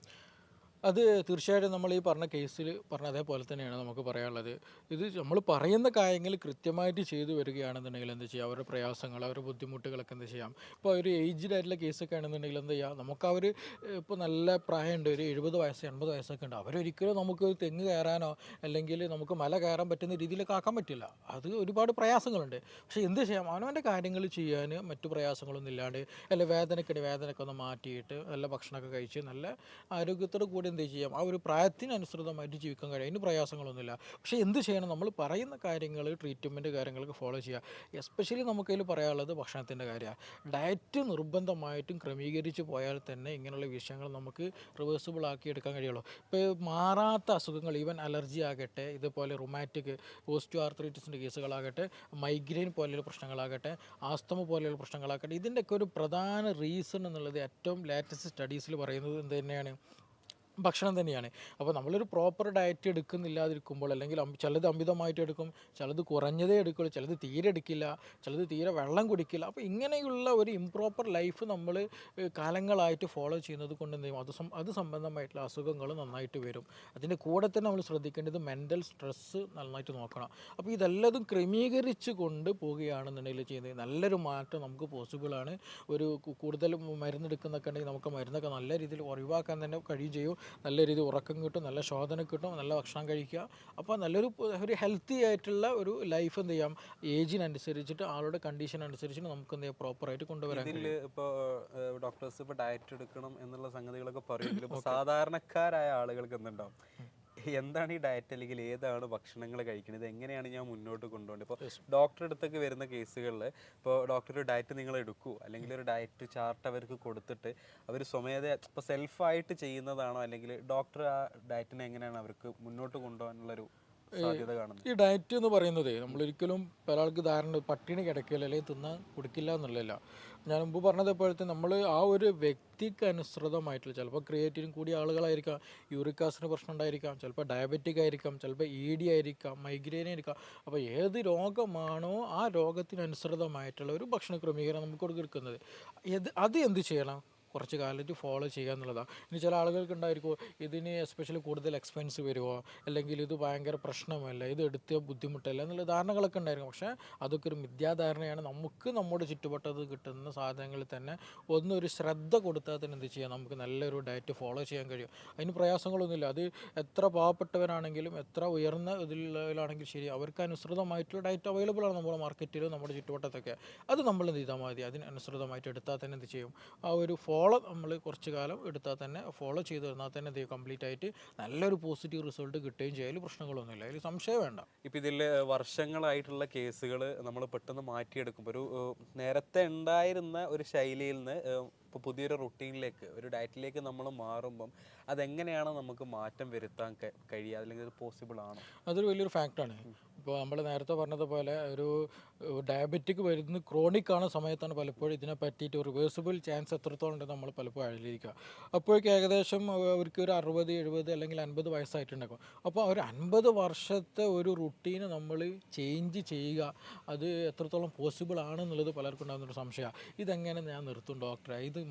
അത് തീർച്ചയായിട്ടും നമ്മൾ ഈ പറഞ്ഞ കേസിൽ പറഞ്ഞ അതേപോലെ തന്നെയാണ് നമുക്ക് പറയാനുള്ളത്. ഇത് നമ്മൾ പറയുന്ന കാര്യങ്ങൾ കൃത്യമായിട്ട് ചെയ്തു വരികയാണെന്നുണ്ടെങ്കിൽ എന്ത് ചെയ്യാം, അവരുടെ പ്രയാസങ്ങൾ അവരുടെ ബുദ്ധിമുട്ടുകളൊക്കെ എന്ത് ചെയ്യാം. ഇപ്പോൾ ഒരു ഏജ്ഡ് ആയിട്ടുള്ള കേസൊക്കെ ആണെന്നുണ്ടെങ്കിൽ എന്ത് ചെയ്യാം, നമുക്ക് അവർ ഇപ്പോൾ നല്ല പ്രായമുണ്ട്, ഒരു 70 വയസ്സ് 80 വയസ്സൊക്കെ ഉണ്ട്, അവരൊരിക്കലും നമുക്ക് തെങ്ങ് കയറാനോ അല്ലെങ്കിൽ നമുക്ക് മല കയറാൻ പറ്റുന്ന രീതിയിലൊക്കെ ആക്കാൻ പറ്റില്ല, അത് ഒരുപാട് പ്രയാസങ്ങളുണ്ട്. പക്ഷേ എന്ത് ചെയ്യാം, അവനവൻ്റെ കാര്യങ്ങൾ ചെയ്യാൻ മറ്റു പ്രയാസങ്ങളൊന്നും ഇല്ലാണ്ട്, അല്ലെ വേദനയൊക്കെ ഒന്ന് മാറ്റിയിട്ട് നല്ല ഭക്ഷണമൊക്കെ കഴിച്ച് നല്ല ആരോഗ്യത്തോടു കൂടി എന്ത് ചെയ്യാം, ആ ഒരു പ്രായത്തിനനുസൃതമായിട്ട് ജീവിക്കാൻ കഴിയും, അതിന് പ്രയാസങ്ങളൊന്നുമില്ല. പക്ഷേ എന്ത് ചെയ്യണം, നമ്മൾ പറയുന്ന കാര്യങ്ങൾ ട്രീറ്റ്മെൻറ്റ് കാര്യങ്ങളൊക്കെ ഫോളോ ചെയ്യുക. എസ്പെഷ്യലി നമുക്കതിൽ പറയാനുള്ളത് ഭക്ഷണത്തിൻ്റെ കാര്യമാണ്. ഡയറ്റ് നിർബന്ധമായിട്ടും ക്രമീകരിച്ച് പോയാൽ തന്നെ ഇങ്ങനെയുള്ള വിഷയങ്ങൾ നമുക്ക് റിവേഴ്സിബിൾ ആക്കി എടുക്കാൻ കഴിയുള്ളൂ. ഇപ്പോൾ മാറാത്ത അസുഖങ്ങൾ, ഈവൻ അലർജി ആകട്ടെ, ഇതുപോലെ റുമാറ്റിക് ഓസ്റ്റിയോ ആർത്രൈറ്റിസിൻ്റെ കേസുകളാകട്ടെ, മൈഗ്രെയിൻ പോലെയുള്ള പ്രശ്നങ്ങളാകട്ടെ, ആസ്തമ പോലെയുള്ള പ്രശ്നങ്ങളാകട്ടെ, ഇതിൻ്റെയൊക്കെ ഒരു പ്രധാന റീസൺ എന്നുള്ളത് ഏറ്റവും ലേറ്റസ്റ്റ് സ്റ്റഡീസിൽ പറയുന്നത് എന്ത് തന്നെയാണ്, ഭക്ഷണം തന്നെയാണ്. അപ്പോൾ നമ്മളൊരു പ്രോപ്പർ ഡയറ്റ് എടുക്കുന്നില്ലാതിരിക്കുമ്പോൾ, അല്ലെങ്കിൽ ചിലത് അമിതമായിട്ട് എടുക്കും, ചിലത് കുറഞ്ഞതേ എടുക്കുള്ളൂ, ചിലത് തീരെ എടുക്കില്ല, ചിലത് തീരെ വെള്ളം കുടിക്കില്ല. അപ്പോൾ ഇങ്ങനെയുള്ള ഒരു ഇംപ്രോപ്പർ ലൈഫ് നമ്മൾ കാലങ്ങളായിട്ട് ഫോളോ ചെയ്യുന്നത് കൊണ്ട് എന്ത് ചെയ്യും, അത് സംബന്ധമായിട്ടുള്ള അസുഖങ്ങൾ നന്നായിട്ട് വരും. അതിൻ്റെ കൂടെ തന്നെ നമ്മൾ ശ്രദ്ധിക്കേണ്ടത് മെൻ്റൽ സ്ട്രെസ്സ് നന്നായിട്ട് നോക്കണം. അപ്പോൾ ഇതെല്ലതും ക്രമീകരിച്ച് കൊണ്ട് പോവുകയാണെന്നുണ്ടെങ്കിൽ ചെയ്യുന്നത് നല്ലൊരു മാറ്റം നമുക്ക് പോസിബിളാണ്. ഒരു കൂടുതൽ മരുന്നെടുക്കുന്നൊക്കെ ഉണ്ടെങ്കിൽ നമുക്ക് മരുന്നൊക്കെ നല്ല രീതിയിൽ ഒഴിവാക്കാൻ തന്നെ കഴിയും ചെയ്യും. നല്ല രീതിയിൽ ഉറക്കം കിട്ടും, നല്ല ശോധന കിട്ടും, നല്ല ഭക്ഷണം കഴിക്കുക. അപ്പോൾ ഒരു ഹെൽത്തി ആയിട്ടുള്ള ഒരു ലൈഫ് എന്ത് ചെയ്യാം, ഏജിനനുസരിച്ചിട്ട് ആളുടെ കണ്ടീഷൻ അനുസരിച്ചിട്ട് നമുക്ക് എന്ത് ചെയ്യാം പ്രോപ്പറായിട്ട് കൊണ്ടുവരാൻ ഇതിൽ കഴിയും. ഇപ്പോൾ ഡോക്ടേഴ്സ് ഇപ്പോൾ ഡയറ്റ് എടുക്കണം എന്നുള്ള സംഗതികളൊക്കെ പറയുമെങ്കിലും ഇപ്പോൾ സാധാരണക്കാരായ ആളുകൾക്ക് എന്തുണ്ടാവും, എന്താണ് ഈ ഡയറ്റ്, അല്ലെങ്കിൽ ഏതാണ് ഭക്ഷണങ്ങൾ കഴിക്കുന്നത്, എങ്ങനെയാണ് ഞാൻ മുന്നോട്ട് കൊണ്ടുപോകേണ്ടത്. ഇപ്പോൾ ഡോക്ടറെ അടുത്തൊക്കെ വരുന്ന കേസുകളിൽ ഇപ്പോൾ ഡോക്ടർ ഒരു ഡയറ്റ് നിങ്ങൾ എടുക്കൂ, അല്ലെങ്കിൽ ഒരു ഡയറ്റ് ചാർട്ട് അവർക്ക് കൊടുത്തിട്ട് അവർ സ്വമേധ ഇപ്പോൾ സെൽഫായിട്ട് ചെയ്യുന്നതാണോ, അല്ലെങ്കിൽ ഡോക്ടർ ആ ഡയറ്റിനെ എങ്ങനെയാണ് അവർക്ക് മുന്നോട്ട് കൊണ്ടുപോകാനുള്ളൊരു സാധ്യത കാണുന്നത്? ഈ ഡയറ്റ് എന്ന് പറയുന്നത് നമ്മളൊരിക്കലും ഒരാൾക്ക് ധാരണ പട്ടിണി കിടക്കില്ല അല്ലെങ്കിൽ തിന്നാൻ കുടിക്കില്ല എന്നുള്ളതല്ല. ഞാൻ മുമ്പ് പറഞ്ഞതുപോലെ തന്നെ നമ്മൾ ആ ഒരു വ്യക്തിക്ക് അനുസൃതമായിട്ടുള്ള, ചിലപ്പോൾ ക്രിയേറ്റിനും കൂടിയ ആളുകളായിരിക്കാം, യൂറിക് ആസിഡിന് പ്രശ്നം ഉണ്ടായിരിക്കാം, ചിലപ്പോൾ ഡയബറ്റിക് ആയിരിക്കാം, ചിലപ്പോൾ ED ആയിരിക്കാം, മൈഗ്രെയിൻ ആയിരിക്കാം. അപ്പോൾ ഏത് രോഗമാണോ ആ രോഗത്തിനനുസൃതമായിട്ടുള്ള ഒരു ഭക്ഷണ ക്രമീകരണം നമുക്ക് കൊടുക്കുന്നത്. അത് എന്ത് ചെയ്യണം, കുറച്ച് കാലത്ത് ഫോളോ ചെയ്യുക എന്നുള്ളതാണ്. ഇനി ചില ആളുകൾക്ക് ഉണ്ടായിരിക്കുമോ ഇതിന് എസ്പെഷ്യലി കൂടുതൽ എക്സ്പെൻസ് വരുമോ, അല്ലെങ്കിൽ ഇത് ഭയങ്കര പ്രശ്നമല്ല, ഇത് എടുത്ത ബുദ്ധിമുട്ടല്ല എന്നുള്ള ധാരണകളൊക്കെ ഉണ്ടായിരിക്കും. പക്ഷേ അതൊക്കെ ഒരു മിഥ്യാധാരണയാണ്. നമുക്ക് നമ്മുടെ ചുറ്റുവട്ടത്ത് കിട്ടുന്ന സാധനങ്ങളിൽ തന്നെ ഒരു ശ്രദ്ധ കൊടുത്താൽ തന്നെ എന്ത് ചെയ്യാം, നമുക്ക് നല്ലൊരു ഡയറ്റ് ഫോളോ ചെയ്യാൻ കഴിയും. അതിന് പ്രയാസങ്ങളൊന്നുമില്ല. അത് എത്ര പാവപ്പെട്ടവരാണെങ്കിലും എത്ര ഉയർന്ന ഇതിലാണെങ്കിലും ശരി, അവർക്ക് അനുസൃതമായിട്ടുള്ള ഡയറ്റ് അവൈലബിൾ ആണ് നമ്മുടെ മാർക്കറ്റിലും നമ്മുടെ ചുറ്റുവട്ടത്തൊക്കെ. അത് നമ്മൾ എന്ത് ചെയ്താൽ മതി, അതിനനുസൃതമായിട്ട് എടുത്താൽ തന്നെ എന്ത് ചെയ്യും, ആ ഒരു ഫോളോ നമ്മൾ കുറച്ച് കാലം എടുത്താൽ തന്നെ, ഫോളോ ചെയ്ത് തന്നാൽ തന്നെ എന്ത് ചെയ്യും, കംപ്ലീറ്റ് ആയിട്ട് നല്ലൊരു പോസിറ്റീവ് റിസൾട്ട് കിട്ടുകയും ചെയ്യും. പ്രശ്നങ്ങളൊന്നുമില്ല, അതിൽ സംശയം വേണ്ട. ഇപ്പം ഇതിൽ വർഷങ്ങളായിട്ടുള്ള കേസുകൾ നമ്മൾ പെട്ടെന്ന് മാറ്റിയെടുക്കുമ്പോൾ ഒരു നേരത്തെ ഉണ്ടായിരുന്ന ഒരു ശൈലിയിൽ നിന്ന് ഇപ്പോൾ പുതിയൊരു റുട്ടീനിലേക്ക്, ഒരു ഡയറ്റിലേക്ക് നമ്മൾ മാറുമ്പം അതെങ്ങനെയാണ് നമുക്ക് മാറ്റം വരുത്താൻ കഴിയുക, അല്ലെങ്കിൽ അത് പോസിബിൾ ആണോ? അതൊരു വലിയൊരു ഫാക്റ്റാണ്. ഇപ്പോൾ നമ്മൾ നേരത്തെ പറഞ്ഞതുപോലെ ഒരു ഡയബറ്റിക് വരുന്ന ക്രോണിക് ആണ് സമയത്താണ് പലപ്പോഴും ഇതിനെ പറ്റിയിട്ട് റിവേഴ്സിബിൾ ചാൻസ് എത്രത്തോളം ഉണ്ടെന്ന് നമ്മൾ പലപ്പോഴും അറിയിക്കുക. അപ്പോഴേക്ക് ഏകദേശം അവർക്ക് ഒരു 60, 70 അല്ലെങ്കിൽ 50 വയസ്സായിട്ടുണ്ടാക്കും. അപ്പോൾ ഒരു 50 വർഷത്തെ ഒരു റുട്ടീന് നമ്മൾ ചേഞ്ച് ചെയ്യുക, അത് എത്രത്തോളം പോസിബിൾ ആണെന്നുള്ളത് പലർക്കും ഉണ്ടാകുന്നൊരു സംശയമാണ്. ഇതെങ്ങനെ ഞാൻ നിർത്തും ഡോക്ടറെ, ഇത്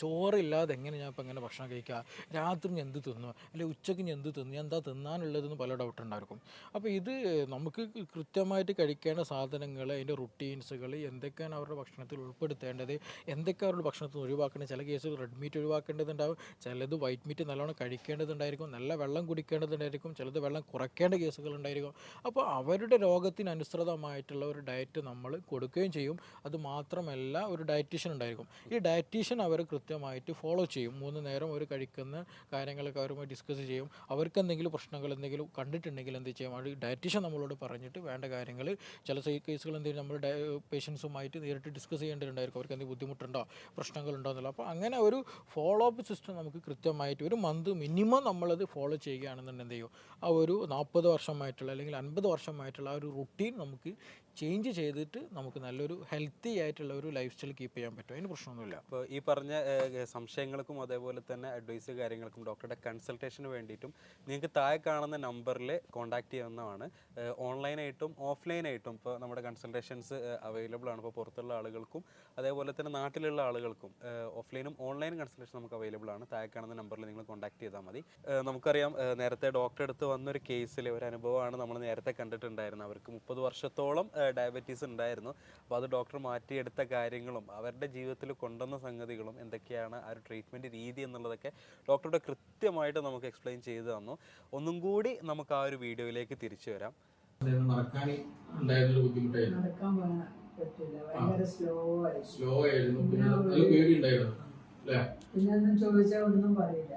ചോറില്ലാതെ എങ്ങനെ ഞാൻ ഇപ്പം എങ്ങനെ ഭക്ഷണം കഴിക്കുക, രാത്രി ഞാൻ എന്ത് തിന്നു, അല്ലെങ്കിൽ ഉച്ചയ്ക്ക് ഞാൻ എന്ത് തിന്നു, എന്താ തിന്നാനുള്ളതെന്ന് പല ഡൗട്ട് ഉണ്ടായിരിക്കും. അപ്പോൾ ഇത് നമുക്ക് കൃത്യമായിട്ട് കഴിക്കേണ്ട സാധനങ്ങൾ, അതിൻ്റെ റുട്ടീൻസുകൾ, എന്തൊക്കെയാണ് അവരുടെ ഭക്ഷണത്തിൽ ഉൾപ്പെടുത്തേണ്ടത്, എന്തൊക്കെ അവരുടെ ഭക്ഷണത്തിൽ ഒഴിവാക്കേണ്ടത്. ചില കേസുകൾ റെഡ് മീറ്റ് ഒഴിവാക്കേണ്ടതുണ്ടാവും, ചിലത് വൈറ്റ് മീറ്റ് നല്ലോണം കഴിക്കേണ്ടതുണ്ടായിരിക്കും, നല്ല വെള്ളം കുടിക്കേണ്ടതുണ്ടായിരിക്കും, ചിലത് വെള്ളം കുറയ്ക്കേണ്ട കേസുകൾ ഉണ്ടായിരിക്കും. അപ്പോൾ അവരുടെ രോഗത്തിനനുസൃതമായിട്ടുള്ള ഒരു ഡയറ്റ് നമ്മൾ കൊടുക്കുകയും ചെയ്യും. അത് മാത്രമല്ല ഒരു ഡയറ്റീഷ്യൻ ഉണ്ടായിരിക്കും. ഈ ഡയറ്റീഷ്യൻ അവർ കൃത്യമായിട്ട് ഫോളോ ചെയ്യും. 3 നേരം അവർ കഴിക്കുന്ന കാര്യങ്ങളൊക്കെ അവരുമായി ഡിസ്കസ് ചെയ്യും. അവർക്ക് എന്തെങ്കിലും പ്രശ്നങ്ങൾ എന്തെങ്കിലും കണ്ടിട്ടുണ്ടെങ്കിൽ എന്ത് ചെയ്യും, അത് ഡയറ്റീഷ്യൻ നമ്മളോട് പറഞ്ഞിട്ട് വേണ്ട കാര്യങ്ങൾ, ചില കേസുകൾ എന്തെങ്കിലും നമ്മൾ പേഷ്യൻസുമായിട്ട് നേരിട്ട് ഡിസ്കസ് ചെയ്യേണ്ടതുണ്ടായിരിക്കും. അവർക്ക് എന്തെങ്കിലും ബുദ്ധിമുട്ടുണ്ടോ, പ്രശ്നങ്ങളുണ്ടോ എന്നുള്ള. അപ്പോൾ അങ്ങനെ ഒരു ഫോളോ അപ്പ് സിസ്റ്റം നമുക്ക് കൃത്യമായിട്ട് ഒരു മന്ത് മിനിമം നമ്മളത് ഫോളോ ചെയ്യുകയാണെന്നുണ്ടെങ്കിൽ എന്ത് ചെയ്യും, ആ ഒരു 40 വർഷമായിട്ടുള്ള അല്ലെങ്കിൽ 50 വർഷമായിട്ടുള്ള ആ ഒരു റുട്ടീൻ നമുക്ക് ചേഞ്ച് ചെയ്തിട്ട് നമുക്ക് നല്ലൊരു ഹെൽത്തി ആയിട്ടുള്ള ഒരു ലൈഫ് സ്റ്റൈൽ കീപ്പ് ചെയ്യാൻ പറ്റും. അതിന് പ്രശ്നമൊന്നുമില്ല. അപ്പോൾ ഈ പറഞ്ഞ സംശയങ്ങൾക്കും അതേപോലെ തന്നെ അഡ്വൈസ് കാര്യങ്ങൾക്കും ഡോക്ടറുടെ കൺസൾട്ടേഷന് വേണ്ടിയിട്ടും നിങ്ങൾക്ക് താഴെ കാണുന്ന നമ്പറിൽ കോൺടാക്ട് ചെയ്യാവുന്നതാണ്. ഓൺലൈനായിട്ടും ഓഫ്ലൈനായിട്ടും ഇപ്പോൾ നമ്മുടെ കൺസൾട്ടേഷൻസ് അവൈലബിൾ ആണ്. ഇപ്പോൾ പുറത്തുള്ള ആളുകൾക്കും അതേപോലെ തന്നെ നാട്ടിലുള്ള ആളുകൾക്കും ഓഫ്ലൈനും ഓൺലൈനും കൺസൾട്ടേഷൻ നമുക്ക് അവൈലബിൾ ആണ്. താഴെ കാണുന്ന നമ്പറിൽ നിങ്ങൾ കോൺടാക്ട് ചെയ്താൽ മതി. നമുക്കറിയാം നേരത്തെ ഡോക്ടറെ അടുത്ത് വന്നൊരു കേസിൽ ഒരു അനുഭവമാണ് നമ്മൾ നേരത്തെ കണ്ടിട്ടുണ്ടായിരുന്നത്. അവർക്ക് 30 വർഷത്തോളം ഡയബറ്റീസ് ഉണ്ടായിരുന്നു. അപ്പോൾ അത് ഡോക്ടർ മാറ്റിയെടുത്ത കാര്യങ്ങളും അവരുടെ ജീവിതത്തിൽ കൊണ്ടുവന്ന സംഗതികളും എന്തൊക്കെയാണ്, ആ ഒരു ട്രീറ്റ്മെൻറ്റ് രീതി എന്നുള്ളതൊക്കെ ഡോക്ടറുടെ കൃത്യമായിട്ട് നമുക്ക് എക്സ്പ്ലെയിൻ ചെയ്തു തന്നു. ഒന്നും കൂടി നമുക്ക് ആ ഒരു വീഡിയോയിലേക്ക് തിരിച്ചു വരാം. നടക്കാൻ ഉണ്ടായിരുന്നൊരു ബുദ്ധിമുട്ടായിരുന്നു, നടക്കാൻ പറ്റില്ല, ഭയങ്കര സ്ലോ ആയിരുന്നു, പിന്നെ നല്ല പേടി ഉണ്ടായിരുന്നു അല്ലേ, പിന്നെ ഒന്നും ചോദിച്ചാൽ ഒന്നും പറയില്ല,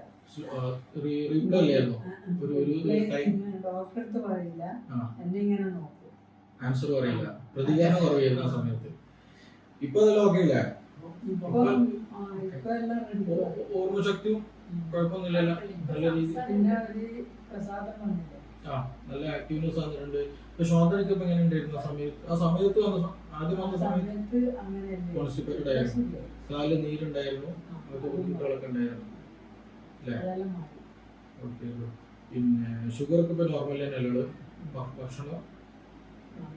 ഡോക്ടറെ അടുത്ത് പറയില്ല, എന്നെ ഇങ്ങനെ നോക്കും, ആൻസർ പറയില്ല, പ്രതികരണം കുറവായിരുന്നു ആ സമയത്ത്. ഇപ്പൊ അതെല്ലാം ഓക്കെ ഇല്ല, ഇപ്പൊ എല്ലാം റെഡി, ഓർമ്മശക്തിയും കുഴപ്പമൊന്നുമില്ലല്ലോ, നല്ല രീതി, പിന്നെ ഒരു പ്രസാദം വന്നില്ല, നല്ല ആക്റ്റീവ്നെസ് വന്നിട്ടുണ്ട്. ഇപ്പൊ ശ്വാസനൊക്കെ ഇപ്പൊ എങ്ങനെ ഉണ്ടായിരുന്നു ആ സമയത്ത് ആദ്യം വന്ന സമയത്ത് കോൺസ്റ്റിപ്പേറ്റഡ് ആയിരുന്നു, കാലിൽ നീരുണ്ടായിരുന്നു, അങ്ങനത്തെ ബുദ്ധിമുട്ടുകളൊക്കെ ഉണ്ടായിരുന്നു അല്ലേ. ഓക്കെ. പിന്നെ ഷുഗർ ഒക്കെ ഇപ്പൊ നോർമൽ തന്നെയല്ലോ ഭക്ഷണം?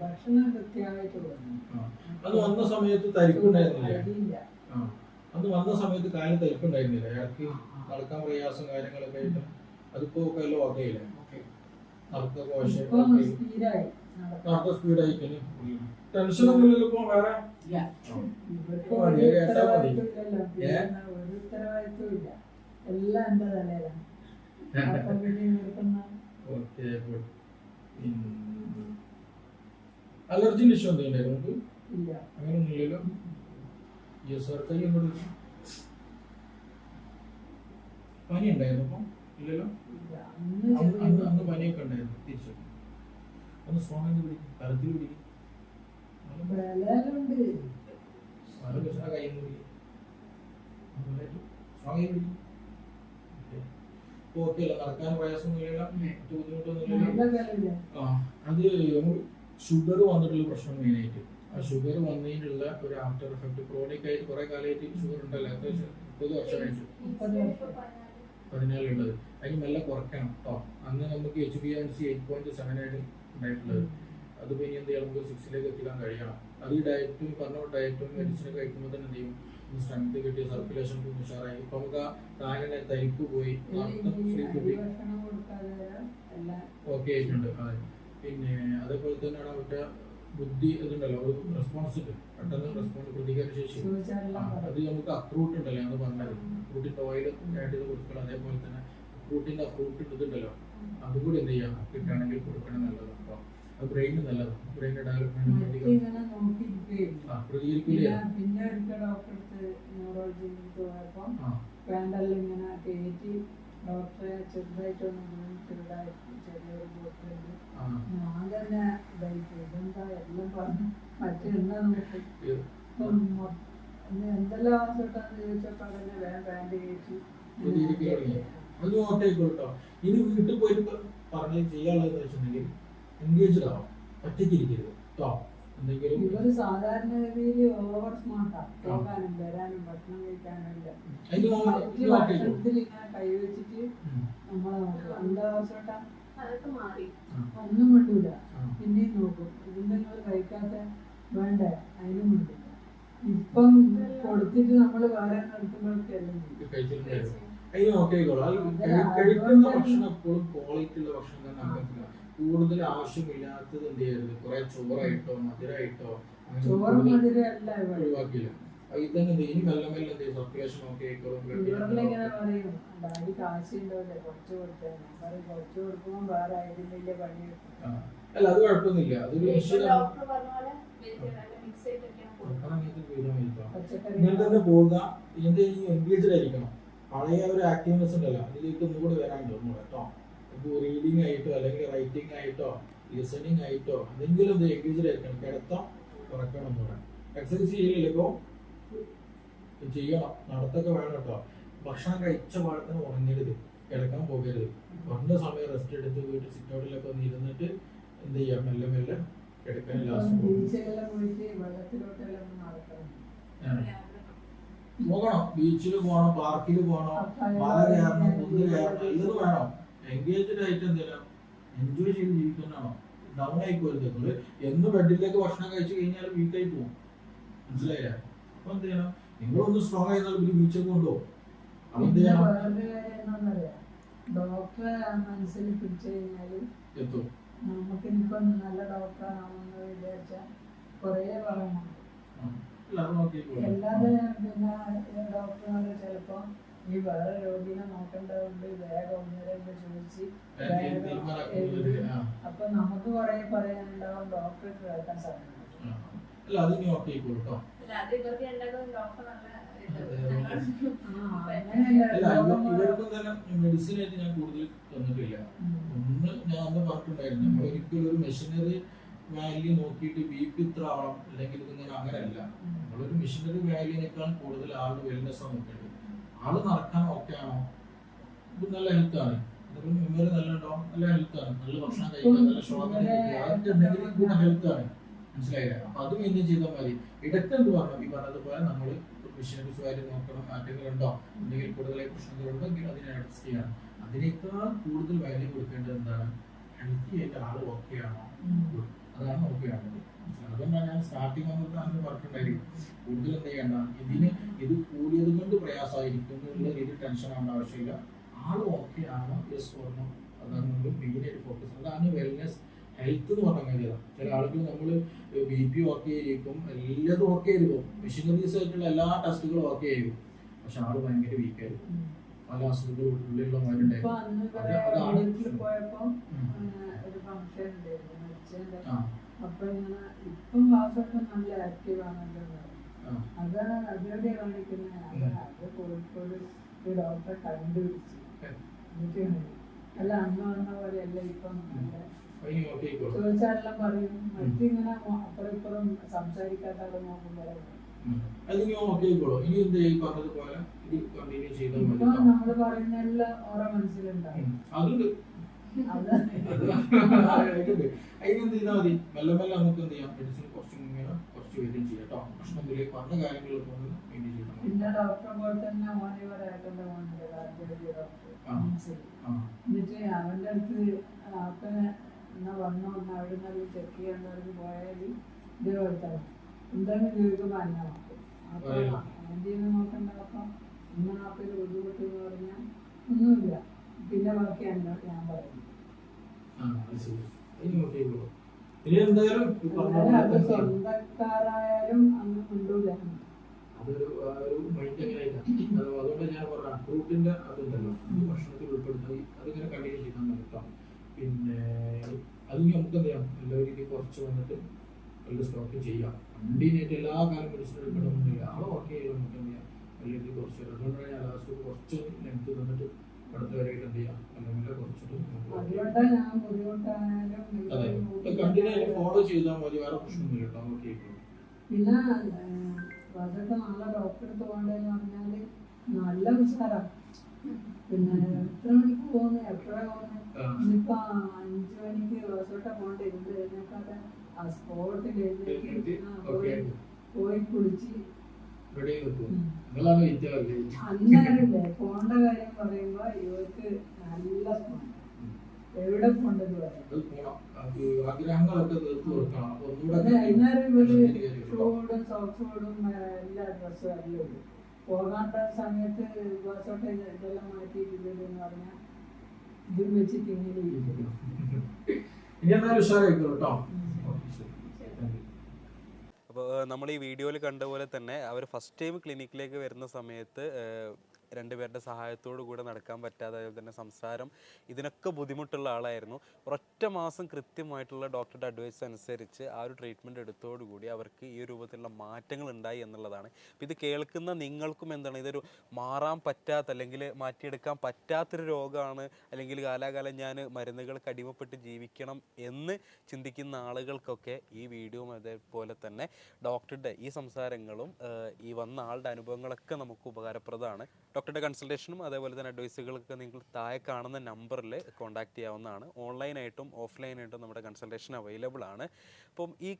ഭക്ഷണം കൃത്യമായിട്ട് വന്നു. അത് വന്ന സമയത്ത് തരിപ്പുണ്ടായിരുന്നില്ലേ? അരിയില്ല. അന്ന് വന്ന സമയത്ത് കാലിൽ തരിപ്പുണ്ടായിരുന്നില്ല? ഇടയ്ക്ക് നടക്കാൻ പ്രയാസം കാര്യങ്ങളൊക്കെ ആയിട്ട് അതിപ്പോ ഒക്കെ എല്ലാം ഓക്കെ ഇല്ലേ? നടക്കൊക്കെ പക്ഷേ ഇപ്പം സ്പീഡായി നടക്കാൻ. നടത്ത സ്പീഡായി. ടെൻഷനൊന്നും ഇല്ലല്ലോ ഇപ്പൊ വേറെ? ഇവർക്ക് ഒരു ഉത്തരവാദിത്വം ഇല്ലല്ലോ. പിന്നെ ഒരു ഉത്തരവാദിത്വം ഇല്ല. എല്ലാം എന്റെ തലയിലാണ്. അപ്പൊ പിന്നെ ഇവർക്കൊന്നും ഓക്കെ. അലർജിന്റെ ഇഷ്യൂ എന്തെങ്കിലും നമുക്ക്? ഇല്ല. അങ്ങനെയൊന്നും ഇല്ലല്ലോ? കൈ അങ്ങോട്ട് പനി ഉണ്ടായിരുന്നു ഇപ്പം? ഇല്ലല്ലോ? ഇല്ല. അന്ന് അന്ന് പനിയൊക്കെ ഉണ്ടായിരുന്നു. തിരിച്ചു ഒന്ന് സ്ട്രോങ് ആയിട്ട് പിടിക്കും, തലത്തിൽ പിടിക്കും. ബലമുണ്ട്. കൈ പിടിക്കും, സ്ട്രോങ് ആയി പിടിക്കും. ഓക്കെ അല്ല? നടക്കാൻ പ്രയാസമൊന്നുമില്ല, മറ്റു ബുദ്ധിമുട്ടൊന്നുമില്ല? നല്ല ബലമില്ല. അത് നമുക്ക് ഷുഗർ വന്നിട്ടുള്ള പ്രശ്നം മെയിനായിട്ട്. ആ ഷുഗർ വന്നതിനുള്ള ഒരു ആഫ്റ്റർ എഫക്ട് ക്രോണിക് ആയിട്ട് കുറെ കാലമായിട്ട് ഷുഗർ ഉണ്ടല്ലോ, അത്യാവശ്യം 30 വർഷമായിട്ട് 14 ഉള്ളത്. അതിന് മെല്ലെ കുറയ്ക്കണം കേട്ടോ. അന്ന് നമുക്ക് HbA1c 8.7 ആയിട്ട് ഉണ്ടായിട്ടുള്ളത്. അത് പിന്നെ എന്ത് ചെയ്യാം, നമുക്ക് 6ലേക്ക് എത്തിക്കാൻ കഴിയണം. അത് ഈ ഡയറ്റും പറഞ്ഞ ഡയറ്റും മെഡിസിനൊക്കെ കഴിക്കുമ്പോൾ തന്നെ എന്ത് ചെയ്യും, സ്ട്രെങ്ത് കിട്ടി, സർക്കുലേഷൻ ഉഷാറായി. ഇപ്പൊ നമുക്ക് ആ കാലിനെ തരിപ്പ് പോയി, സ്ലീപ്പ് കിട്ടി, ഭക്ഷണം കൊടുക്കാതെ എല്ലാം ഓക്കെ ആയിട്ടുണ്ട്. അതെ. പിന്നെ അതേപോലെ തന്നെ മറ്റേ ബുദ്ധി ഇതുണ്ടല്ലോ, ഒരു റെസ്പോൺസ് ഉണ്ട്, പെട്ടെന്ന് റെസ്പോണ്ട്, പ്രതികാര ശേഷി. അത് നമുക്ക് അക്രൂട്ട് ഉണ്ടല്ലോ, അത് പറഞ്ഞത് അക്രൂട്ടിന്റെ ഓയിൽ ആഡ് ചെയ്ത് കൊടുക്കണം. അതേപോലെ തന്നെ അക്രൂട്ടിന്റെ ഫ്രൂട്ട് ഇതുണ്ടല്ലോ, അതുകൂടി എന്ത് ചെയ്യാം, കിട്ടുകയാണെങ്കിൽ കൊടുക്കണം, നല്ലതാണ്. അപ്പൊ അത് ബ്രെയിന് നല്ലതാണ്, ബ്രെയിനിന്റെ ഡെവലപ്മെന്റ് ഇങ്ങനെ നോക്കിയിരിക്കുകയായിരുന്നു. പ്രതികരിക്കില്ല. പിന്നെ ഒരിക്കൽ ഡോക്ടറെ ന്യൂറോളജിയിൽ പോയപ്പോ വേണ്ടെല്ലാം ഇങ്ങനെ കയറ്റി ഡോക്ടറെ ചെറുതായിട്ടൊന്നും ചെറിയൊരു ബോട്ടുണ്ട്. ഞാൻ തന്നെ ഇതായിട്ട് ഇതെന്താ എല്ലാം പറഞ്ഞു മറ്റെന്നാ നോക്കി എന്തെല്ലാം ആവശ്യപ്പെട്ടാന്ന് ചോദിച്ചപ്പോ തന്നെ വേഗം പാൻറ് കയറ്റി. അത് നോട്ടായിക്കോട്ടോ. ഇനി വീട്ടിൽ പോയിട്ട് പറഞ്ഞ് ചെയ്യാനുള്ളതെന്ന് വെച്ചിട്ടുണ്ടെങ്കിൽ എൻഗേജ്ഡ് ആവാം, ഒറ്റയ്ക്ക് ഇരിക്കരുത് കേട്ടോ. എന്തെങ്കിലും ഇവര് സാധാരണ ഗതിയിൽ ഓവർ സ്മാർട്ടാണ്, പോകാനും വരാനും ഭക്ഷണം കഴിക്കാനും എല്ലാം. ഭക്ഷണത്തിൽ ഇങ്ങനെ കൈവച്ചിട്ട് നമ്മളെ നോക്കും, എന്താ ആവശ്യപ്പെട്ടാ ഒന്നും വേണ്ടൂല, പിന്നെയും നോക്കും. ഇതിന്റെ നിങ്ങൾ കഴിക്കാത്ത വേണ്ടേ, അതിനും വേണ്ടില്ല. ഇപ്പം കൊടുത്തിട്ട് നമ്മള് വേറെ നടത്തുമ്പോഴേക്കും കഴിക്കുന്ന ഭക്ഷണം എപ്പോഴും ക്വാളിറ്റി ഉള്ള ഭക്ഷണം തന്നെ ആക്കത്തില്ല. കൂടുതൽ ആവശ്യമില്ലാത്തത് എന്ത് ചെയ്യരുത്, കുറെ ചോറായിട്ടോ മധുരമായിട്ടോ ചോറ് മധുരം അല്ല ഒഴിവാക്കില്ല. അതിൽ തന്നെ ഇനി മെല്ലെ മെല്ലെ എന്ത് ചെയ്യും, സർക്കുലേഷൻ ഒക്കെ ഇങ്ങനെ പറയും, ഡാഡി കാശുണ്ടാവില്ലേ കുറച്ച് കൊടുത്തേ. പറയും കുറച്ച് കൊടുക്കുമ്പോൾ വേറെ അതിന്റെ പണി കിട്ടും. അല്ല അത് കുഴപ്പമൊന്നുമില്ല, അതൊരു ഇങ്ങനെ തന്നെ പോവുക. ഇതിന്റെ ഈ എൻഗേജ്ഡ് ആയിരിക്കണം. പഴയ ഒരു ആക്റ്റീവ്നെസ് ഉണ്ടല്ലോ, അതിലേക്ക് ഒന്നുകൂടി വരാനുണ്ട് ഒന്നുകൂടെ കേട്ടോ. ഇപ്പോൾ റീഡിങ് ആയിട്ടോ അല്ലെങ്കിൽ റൈറ്റിംഗ് ആയിട്ടോ ലിസണിങ് ആയിട്ടോ എന്തെങ്കിലും ഇത് എൻഗേജ്ഡ് ആയിരിക്കണം. കിടത്തം കുറയ്ക്കണം ഒന്നുകൂടെ. എക്സസൈസ് ചെയ്യില്ലല്ലോ ഇപ്പോൾ, ചെയ്യണം, നടത്തൊക്കെ വേണം കേട്ടോ. ഭക്ഷണം കഴിച്ച പാടത്തിന് ഉറങ്ങരുത്, കിടക്കാൻ പോകരുത്. കുറഞ്ഞ സമയം റെസ്റ്റ് എടുത്ത് വീട്ടിൽ സിറ്റൗട്ടിലൊക്കെ ഒന്ന് ഇരുന്നിട്ട് എന്ത് ചെയ്യാം, മെല്ലെ മെല്ലെ കിടക്കാൻ ലാസ്റ്റ് പോകണം. ബീച്ചിൽ പോകണം, പാർക്കിൽ പോകണം, മല കയറണം, കുന്ന് കയറണം, എല്ലതും വേണം. എൻഗേജ്ഡ് ആയിട്ട് എന്തെല്ലാം എൻജോയ് ചെയ്ത് ജീവിക്കുന്നതാണോ. ഡൗൺ ആയി പോരുത്. നിങ്ങള് എന്ന് ബെഡിലേക്ക് ഭക്ഷണം കഴിച്ചു കഴിഞ്ഞാൽ വീക്കായി പോകും, മനസ്സിലായില്ലേ? അപ്പൊ എന്ത് ചെയ്യണം, നിങ്ങളൊന്ന് സ്ട്രോങ് ആയിരുന്നാൽ ബീച്ചൊക്കെ കൊണ്ടുപോകും. അപ്പൊ എന്ത് ചെയ്യണം, ഡോക്ടറെ മനസ്സിൽ പിടിച്ചു കഴിഞ്ഞാല് എത്തും. നമുക്കിനിപ്പം നല്ല ഡോക്ടറാണെന്ന് വിചാരിച്ചാൽ കുറേ പറയണം. അല്ലാതെ പിന്നെ ഡോക്ടർമാര് ചിലപ്പോ ഈ വേറെ രോഗിനെ നോക്കേണ്ടതുകൊണ്ട് വേഗം ഒന്നരണ്ട് ചോദിച്ച് അപ്പൊ നമുക്ക് കുറെ പറയാനുണ്ടാവും, ഡോക്ടറെ കേൾക്കാൻ സാധിക്കും. ഇവർക്കും തന്നെ മെഡിസിനായിട്ട് ഞാൻ കൂടുതൽ തന്നിട്ടില്ല. ഒന്ന് ഞാൻ അന്ന് പറഞ്ഞിട്ടുണ്ടായിരുന്നു, നമ്മൾ ഒരിക്കലും ഒരു മെഷീനറി വാല്യൂ നോക്കിയിട്ട് BP ഇത്ര ആവണം അല്ലെങ്കിൽ ഇതിങ്ങനെ അങ്ങനെയല്ല. നമ്മളൊരു മെഷീനറി വാല്യൂനേക്കാൾ കൂടുതൽ ആളുടെ വെൽനെസ് ആണ് നോക്കേണ്ടത്. ആള് നടക്കാൻ ഓക്കെ ആണോ, ഇത് നല്ല ഹെൽത്ത് ആണ്, മെമ്മറി നല്ല ഉണ്ടാവും, നല്ല ഹെൽത്ത് ആണ്, നല്ല ഭക്ഷണം കഴിക്കുക, നല്ല ശ്വാസം അതൊക്കെ ഉണ്ടെങ്കിൽ ഗുണ ഹെൽത്ത് ആണ്, മനസ്സിലായില്ലേ? അപ്പൊ അത് മെയിൻറ്റെയിൻ ചെയ്താൽ മതി. ഇടയ്ക്ക് എന്ത് പറഞ്ഞു, ഈ പറഞ്ഞതുപോലെ നമ്മൾ മെഷീനറീസുമായിട്ട് നോക്കണം, മാറ്റങ്ങളുണ്ടോ, എന്തെങ്കിലും കൂടുതലായി പ്രശ്നങ്ങളുണ്ടെങ്കിൽ അതിനെ അഡ്ജസ്റ്റ് ചെയ്യണം. അതിനേക്കാൾ കൂടുതൽ വാല്യൂ കൊടുക്കേണ്ടത് എന്താണ്, ഹെൽത്തി ആയിട്ട് ആൾ ഓക്കെ ആണോ, അതാണ് നമുക്ക് വേണ്ടത്. അതുകൊണ്ടാണ് ഞാൻ സ്റ്റാർട്ടിങ് വന്നിട്ട് അങ്ങനെ പറഞ്ഞിട്ടുണ്ടായിരിക്കും കൂടുതൽ എന്ത് ചെയ്യണ്ട, ഇത് കൂടിയത് കൊണ്ട് പ്രയാസമായിരിക്കും എന്നുള്ള രീതിയിൽ ടെൻഷൻ ആവേണ്ട ആവശ്യമില്ല. ആൾ ഓക്കെ ആണോ, യെസ് ഓർണോ, അതാണ് നമ്മൾ മെയിനായിട്ട് ഫോക്കസ്. അതാണ് വെൽനെസ് ഹെൽത്ത് എന്ന് പറഞ്ഞ കാര്യമാണ്. ചില ആളുകൾ നമ്മൾ BP ഓക്കെ ആയിരിക്കും, എല്ലാതും ഓക്കെ ആയിരിക്കും, മെഷീനറീസ് ആയിട്ടുള്ള എല്ലാ ടെസ്റ്റുകളും ഓക്കെ ആയിരിക്കും, പക്ഷെ ആള് ഭയങ്കര വീക്കായിരിക്കും, പല അസുഖങ്ങളും ഉള്ളിലുള്ളവരുണ്ടായിരിക്കും. അപ്പൊ ഇങ്ങനെ ഇപ്പം വാസൊക്കെ നല്ല ആക്റ്റീവ് ആണല്ലോ. അതാണ് അതിലൂടെ കാണിക്കുന്നത്. അത് കോഴിക്കോട് ഒരു ഡോക്ടറെ കണ്ടുപിടിച്ചു. അല്ല അന്ന് വന്ന പോലെയല്ല ഇപ്പം. ചോദിച്ചാലെല്ലാം പറയും, മറ്റിങ്ങനെ അപ്പുറം ഇപ്പുറം സംസാരിക്കാത്ത ആളെ നോക്കുമ്പോൾ ഇപ്പൊ നമ്മള് പറയുന്നതെല്ലാം ഓരോ മനസ്സിലുണ്ടാവും. അതിനെന്ത് ചെയ്താൽ മതി, മെല്ലെ മെല്ലെ നമുക്ക് എന്ത് ചെയ്യാം, മെഡിസിൻ കുറച്ച് വരും ചെയ്യാം കേട്ടോ. ഭക്ഷണത്തില് പറഞ്ഞ കാര്യങ്ങളൊക്കെ ഒന്ന് മെയിൻറ്റെയിൻ ചെയ്യണം. പിന്നെ ഡോക്ടറെ പോലെ തന്നെ മോനിവരായിട്ടെന്റെ മോനിന്റെ എന്നിട്ട് അവന്റെ അടുത്ത് ആക്കനെ എന്നാ വന്നോ ഒന്ന് അവിടെ നിന്ന് ചെക്ക് ചെയ്യാൻ പോയാൽ ഇതേപോലത്തെ എന്തെങ്കിലും ചോദിക്കുമ്പോൾ അന്നമാക്കും. അപ്പൊ ആന്റി നോക്കണ്ടപ്പം ഇന്ന ആപ്പിൽ ബുദ്ധിമുട്ട് എന്ന് പറഞ്ഞാൽ ഒന്നുമില്ല, പിന്നെ ബാക്കി ഞാൻ പറയും. അത് സ്വന്തക്കാരായാലും അങ്ങ് മിണ്ടൂല. അതൊരു മൈൻഡ് എങ്ങനെ അതുകൊണ്ട് ഞാൻ പറഞ്ഞ ഫ്രൂട്ടിന്റെ അതുണ്ടല്ലോ, ഭക്ഷണത്തിൽ ഉൾപ്പെടുത്തി അതിങ്ങനെ കണ്ടിന്യൂ ചെയ്താൽ നിർത്താം. പിന്നെ അത് നമുക്ക് എന്ത് ചെയ്യാം, എല്ലാ രീതിയിൽ കുറച്ച് വന്നിട്ട് നല്ല സ്റ്റോക്ക് ചെയ്യാം. കണ്ടിന്യൂട്ട് എല്ലാ കാലം മെഡിസിൻ എടുക്കണമെന്നില്ല, ആളെ ഓക്കെ ചെയ്ത് നമുക്ക് എന്ത് ചെയ്യാം, നല്ല രീതിയിൽ കുറച്ച് തരാം. അതുകൊണ്ടാണ് ഞാൻ ലാസ്റ്റ് കുറച്ച് ലെങ്ത് തന്നിട്ട് അടുത്ത വരെയായിട്ട് എന്ത് ചെയ്യാം, അല്ലെങ്കിൽ കുറച്ചിട്ട് അതെ കണ്ടിന്യൂ ഫോളോ ചെയ്താൽ മതി, വേറെ പ്രശ്നമൊന്നുമില്ല കേട്ടോ. ഓക്കെ പിന്നെ അതൊക്കെ നല്ല ഡോക്ടറെ പോകണ്ടെന്ന് പറഞ്ഞാല് നല്ല ഉത്സാഹം. പിന്നെ എത്ര മണിക്ക് പോകുന്നു, എപ്പോഴാ പോകുന്നത്, ഇന്നിപ്പോ 5 മണിക്ക് ദിവസോട്ടെ പോകണ്ട ഇരുന്ന് കഴിഞ്ഞാൽ ആ സ്പോട്ടിൽ പോയി കുളിച്ച് അന്നേരമില്ലേ പോണ്ട കാര്യം പറയുമ്പോ ഇവർക്ക് നല്ല എവിടെ പോണ്ടത് വൈകുന്നേരം ഇവര് ഷൂടും സോക്സോടും എല്ലാ ഡ്രസ്സും എല്ലാം ഉണ്ട്. പോകാത്ത സമയത്ത് ബസ്സോട്ടെ ഇതെല്ലാം മാറ്റിയിട്ടില്ലെന്ന് പറഞ്ഞാൽ ഇതും വെച്ചിട്ട് ഇങ്ങനെ ഇരിക്കും. അപ്പോൾ നമ്മൾ ഈ വീഡിയോയിൽ കണ്ട പോലെ തന്നെ അവർ ഫസ്റ്റ് ടൈം ക്ലിനിക്കിലേക്ക് വരുന്ന സമയത്ത് രണ്ടുപേരുടെ സഹായത്തോടു കൂടെ നടക്കാൻ പറ്റാതെ, അതുപോലെ തന്നെ സംസാരം ഇതിനൊക്കെ ബുദ്ധിമുട്ടുള്ള ആളായിരുന്നു. ഒരൊറ്റ മാസം കൃത്യമായിട്ടുള്ള ഡോക്ടറുടെ അഡ്വൈസ് അനുസരിച്ച് ആ ഒരു ട്രീറ്റ്മെൻറ്റ് എടുത്തോടുകൂടി അവർക്ക് ഈ രൂപത്തിലുള്ള മാറ്റങ്ങൾ ഉണ്ടായി എന്നുള്ളതാണ്. അപ്പോൾ ഇത് കേൾക്കുന്ന നിങ്ങൾക്കും എന്താണ്, ഇതൊരു മാറാൻ പറ്റാത്ത അല്ലെങ്കിൽ മാറ്റിയെടുക്കാൻ പറ്റാത്തൊരു രോഗമാണ്, അല്ലെങ്കിൽ കാലാകാലം ഞാൻ മരുന്നുകൾക്ക് അടിമപ്പെട്ട് ജീവിക്കണം എന്ന് ചിന്തിക്കുന്ന ആളുകൾക്കൊക്കെ ഈ വീഡിയോയും അതേപോലെ തന്നെ ഡോക്ടറുടെ ഈ സംസാരങ്ങളും ഈ വന്ന ആളുടെ അനുഭവങ്ങളൊക്കെ നമുക്ക് ഉപകാരപ്രദമാണ്. ഡോക്ടറുടെ കൺസൾട്ടേഷനും അതേപോലെ തന്നെ അഡ്വൈസുകളൊക്കെ നിങ്ങൾ താഴെ കാണുന്ന നമ്പറിൽ കോൺടാക്ട് ചെയ്യാവുന്നതാണ്. ഓൺലൈനായിട്ടും ഓഫ്ലൈനായിട്ടും നമ്മുടെ കൺസൾട്ടേഷൻ അവൈലബിൾ ആണ്. അപ്പം ഈ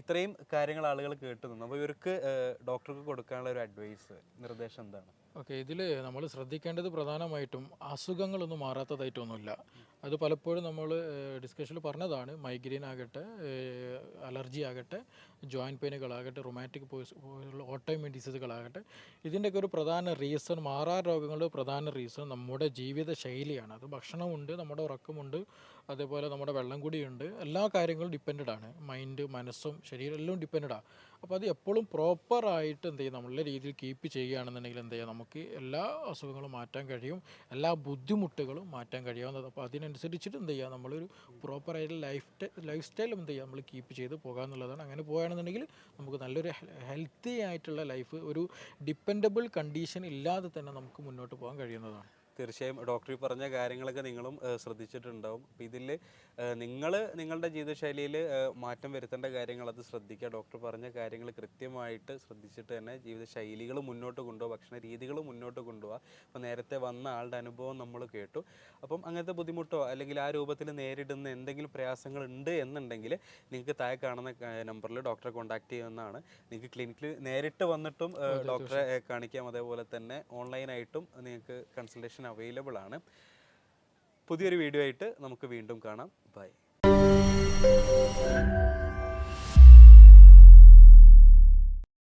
ഇത്രയും കാര്യങ്ങൾ ആളുകൾ കേട്ട് നിന്നു. അപ്പോൾ ഇവർക്ക് ഡോക്ടർക്ക് കൊടുക്കാനുള്ള ഒരു അഡ്വൈസ്, നിർദ്ദേശം എന്താണ്? ഓക്കെ, ഇതിൽ നമ്മൾ ശ്രദ്ധിക്കേണ്ടത് പ്രധാനമായിട്ടും അസുഖങ്ങളൊന്നും മാറാത്തതായിട്ടൊന്നുമില്ല. അത് പലപ്പോഴും നമ്മൾ ഡിസ്കഷനിൽ പറഞ്ഞതാണ്. മൈഗ്രെയിൻ ആകട്ടെ, അലർജി ആകട്ടെ, ജോയിൻറ്റ് പെയിനുകളാകട്ടെ, റൊമാറ്റിക് പോലുള്ള ഓട്ടോഇമ്യൂൺ ഡിസീസുകളാകട്ടെ, ഇതിൻ്റെയൊക്കെ ഒരു പ്രധാന റീസൺ, മാറാ രോഗങ്ങളുടെ പ്രധാന റീസൺ നമ്മുടെ ജീവിത ശൈലിയാണ്. അത് ഭക്ഷണമുണ്ട്, നമ്മുടെ ഉറക്കമുണ്ട്, അതേപോലെ നമ്മുടെ വെള്ളം കുടിയുണ്ട്, എല്ലാ കാര്യങ്ങളും ഡിപ്പെൻഡഡ് ആണ്. മൈൻഡ്, മനസ്സും ശരീരം എല്ലാം ഡിപ്പെൻഡഡാണ്. അപ്പോൾ അത് എപ്പോഴും പ്രോപ്പറായിട്ട് എന്ത് ചെയ്യും, നമ്മളുടെ രീതിയിൽ കീപ്പ് ചെയ്യുകയാണെന്നുണ്ടെങ്കിൽ എന്ത് ചെയ്യാം, നമുക്ക് എല്ലാ അസുഖങ്ങളും മാറ്റാൻ കഴിയും, എല്ലാ ബുദ്ധിമുട്ടുകളും മാറ്റാൻ കഴിയാവുന്നത്. അപ്പോൾ അതിനനുസരിച്ചിട്ട് എന്ത് ചെയ്യുക, നമ്മളൊരു പ്രോപ്പറായിട്ട് ലൈഫ് സ്റ്റൈൽ എന്ത് ചെയ്യുക, നമ്മൾ കീപ്പ് ചെയ്ത് പോകുക എന്നുള്ളതാണ്. അങ്ങനെ പോകുകയാണെന്നുണ്ടെങ്കിൽ നമുക്ക് നല്ലൊരു ഹെൽത്തി ആയിട്ടുള്ള ലൈഫ്, ഒരു ഡിപ്പെൻഡബിൾ കണ്ടീഷൻ ഇല്ലാതെ തന്നെ നമുക്ക് മുന്നോട്ട് പോകാൻ കഴിയുന്നതാണ്. തീർച്ചയായും ഡോക്ടർ ഈ പറഞ്ഞ കാര്യങ്ങളൊക്കെ നിങ്ങളും ശ്രദ്ധിച്ചിട്ടുണ്ടാവും. അപ്പം ഇതിൽ നിങ്ങൾ നിങ്ങളുടെ ജീവിതശൈലിയിൽ മാറ്റം വരുത്തേണ്ട കാര്യങ്ങൾ അത് ശ്രദ്ധിക്കുക. ഡോക്ടർ പറഞ്ഞ കാര്യങ്ങൾ കൃത്യമായിട്ട് ശ്രദ്ധിച്ചിട്ട് തന്നെ ജീവിതശൈലികൾ മുന്നോട്ട് കൊണ്ടുപോകുക, ഭക്ഷണ രീതികൾ മുന്നോട്ട് കൊണ്ടുപോകുക. അപ്പോൾ നേരത്തെ വന്ന ആളുടെ അനുഭവം നമ്മൾ കേട്ടു. അപ്പം അങ്ങനത്തെ ബുദ്ധിമുട്ടോ അല്ലെങ്കിൽ ആ രൂപത്തിൽ നേരിടുന്ന എന്തെങ്കിലും പ്രയാസങ്ങൾ ഉണ്ട് എന്നുണ്ടെങ്കിൽ നിങ്ങൾക്ക് താഴെ കാണുന്ന നമ്പറിൽ ഡോക്ടറെ കോൺടാക്ട് ചെയ്യുന്നതാണ്. നിങ്ങൾക്ക് ക്ലിനിക്കിൽ നേരിട്ട് വന്നിട്ടും ഡോക്ടറെ കാണിക്കാം. അതേപോലെ തന്നെ ഓൺലൈനായിട്ടും നിങ്ങൾക്ക് കൺസൾട്ടേഷൻ അവൈലബിൾ ആണ്. പുതിയൊരു വീഡിയോ ആയിട്ട് നമുക്ക് വീണ്ടും കാണാം. ബൈ.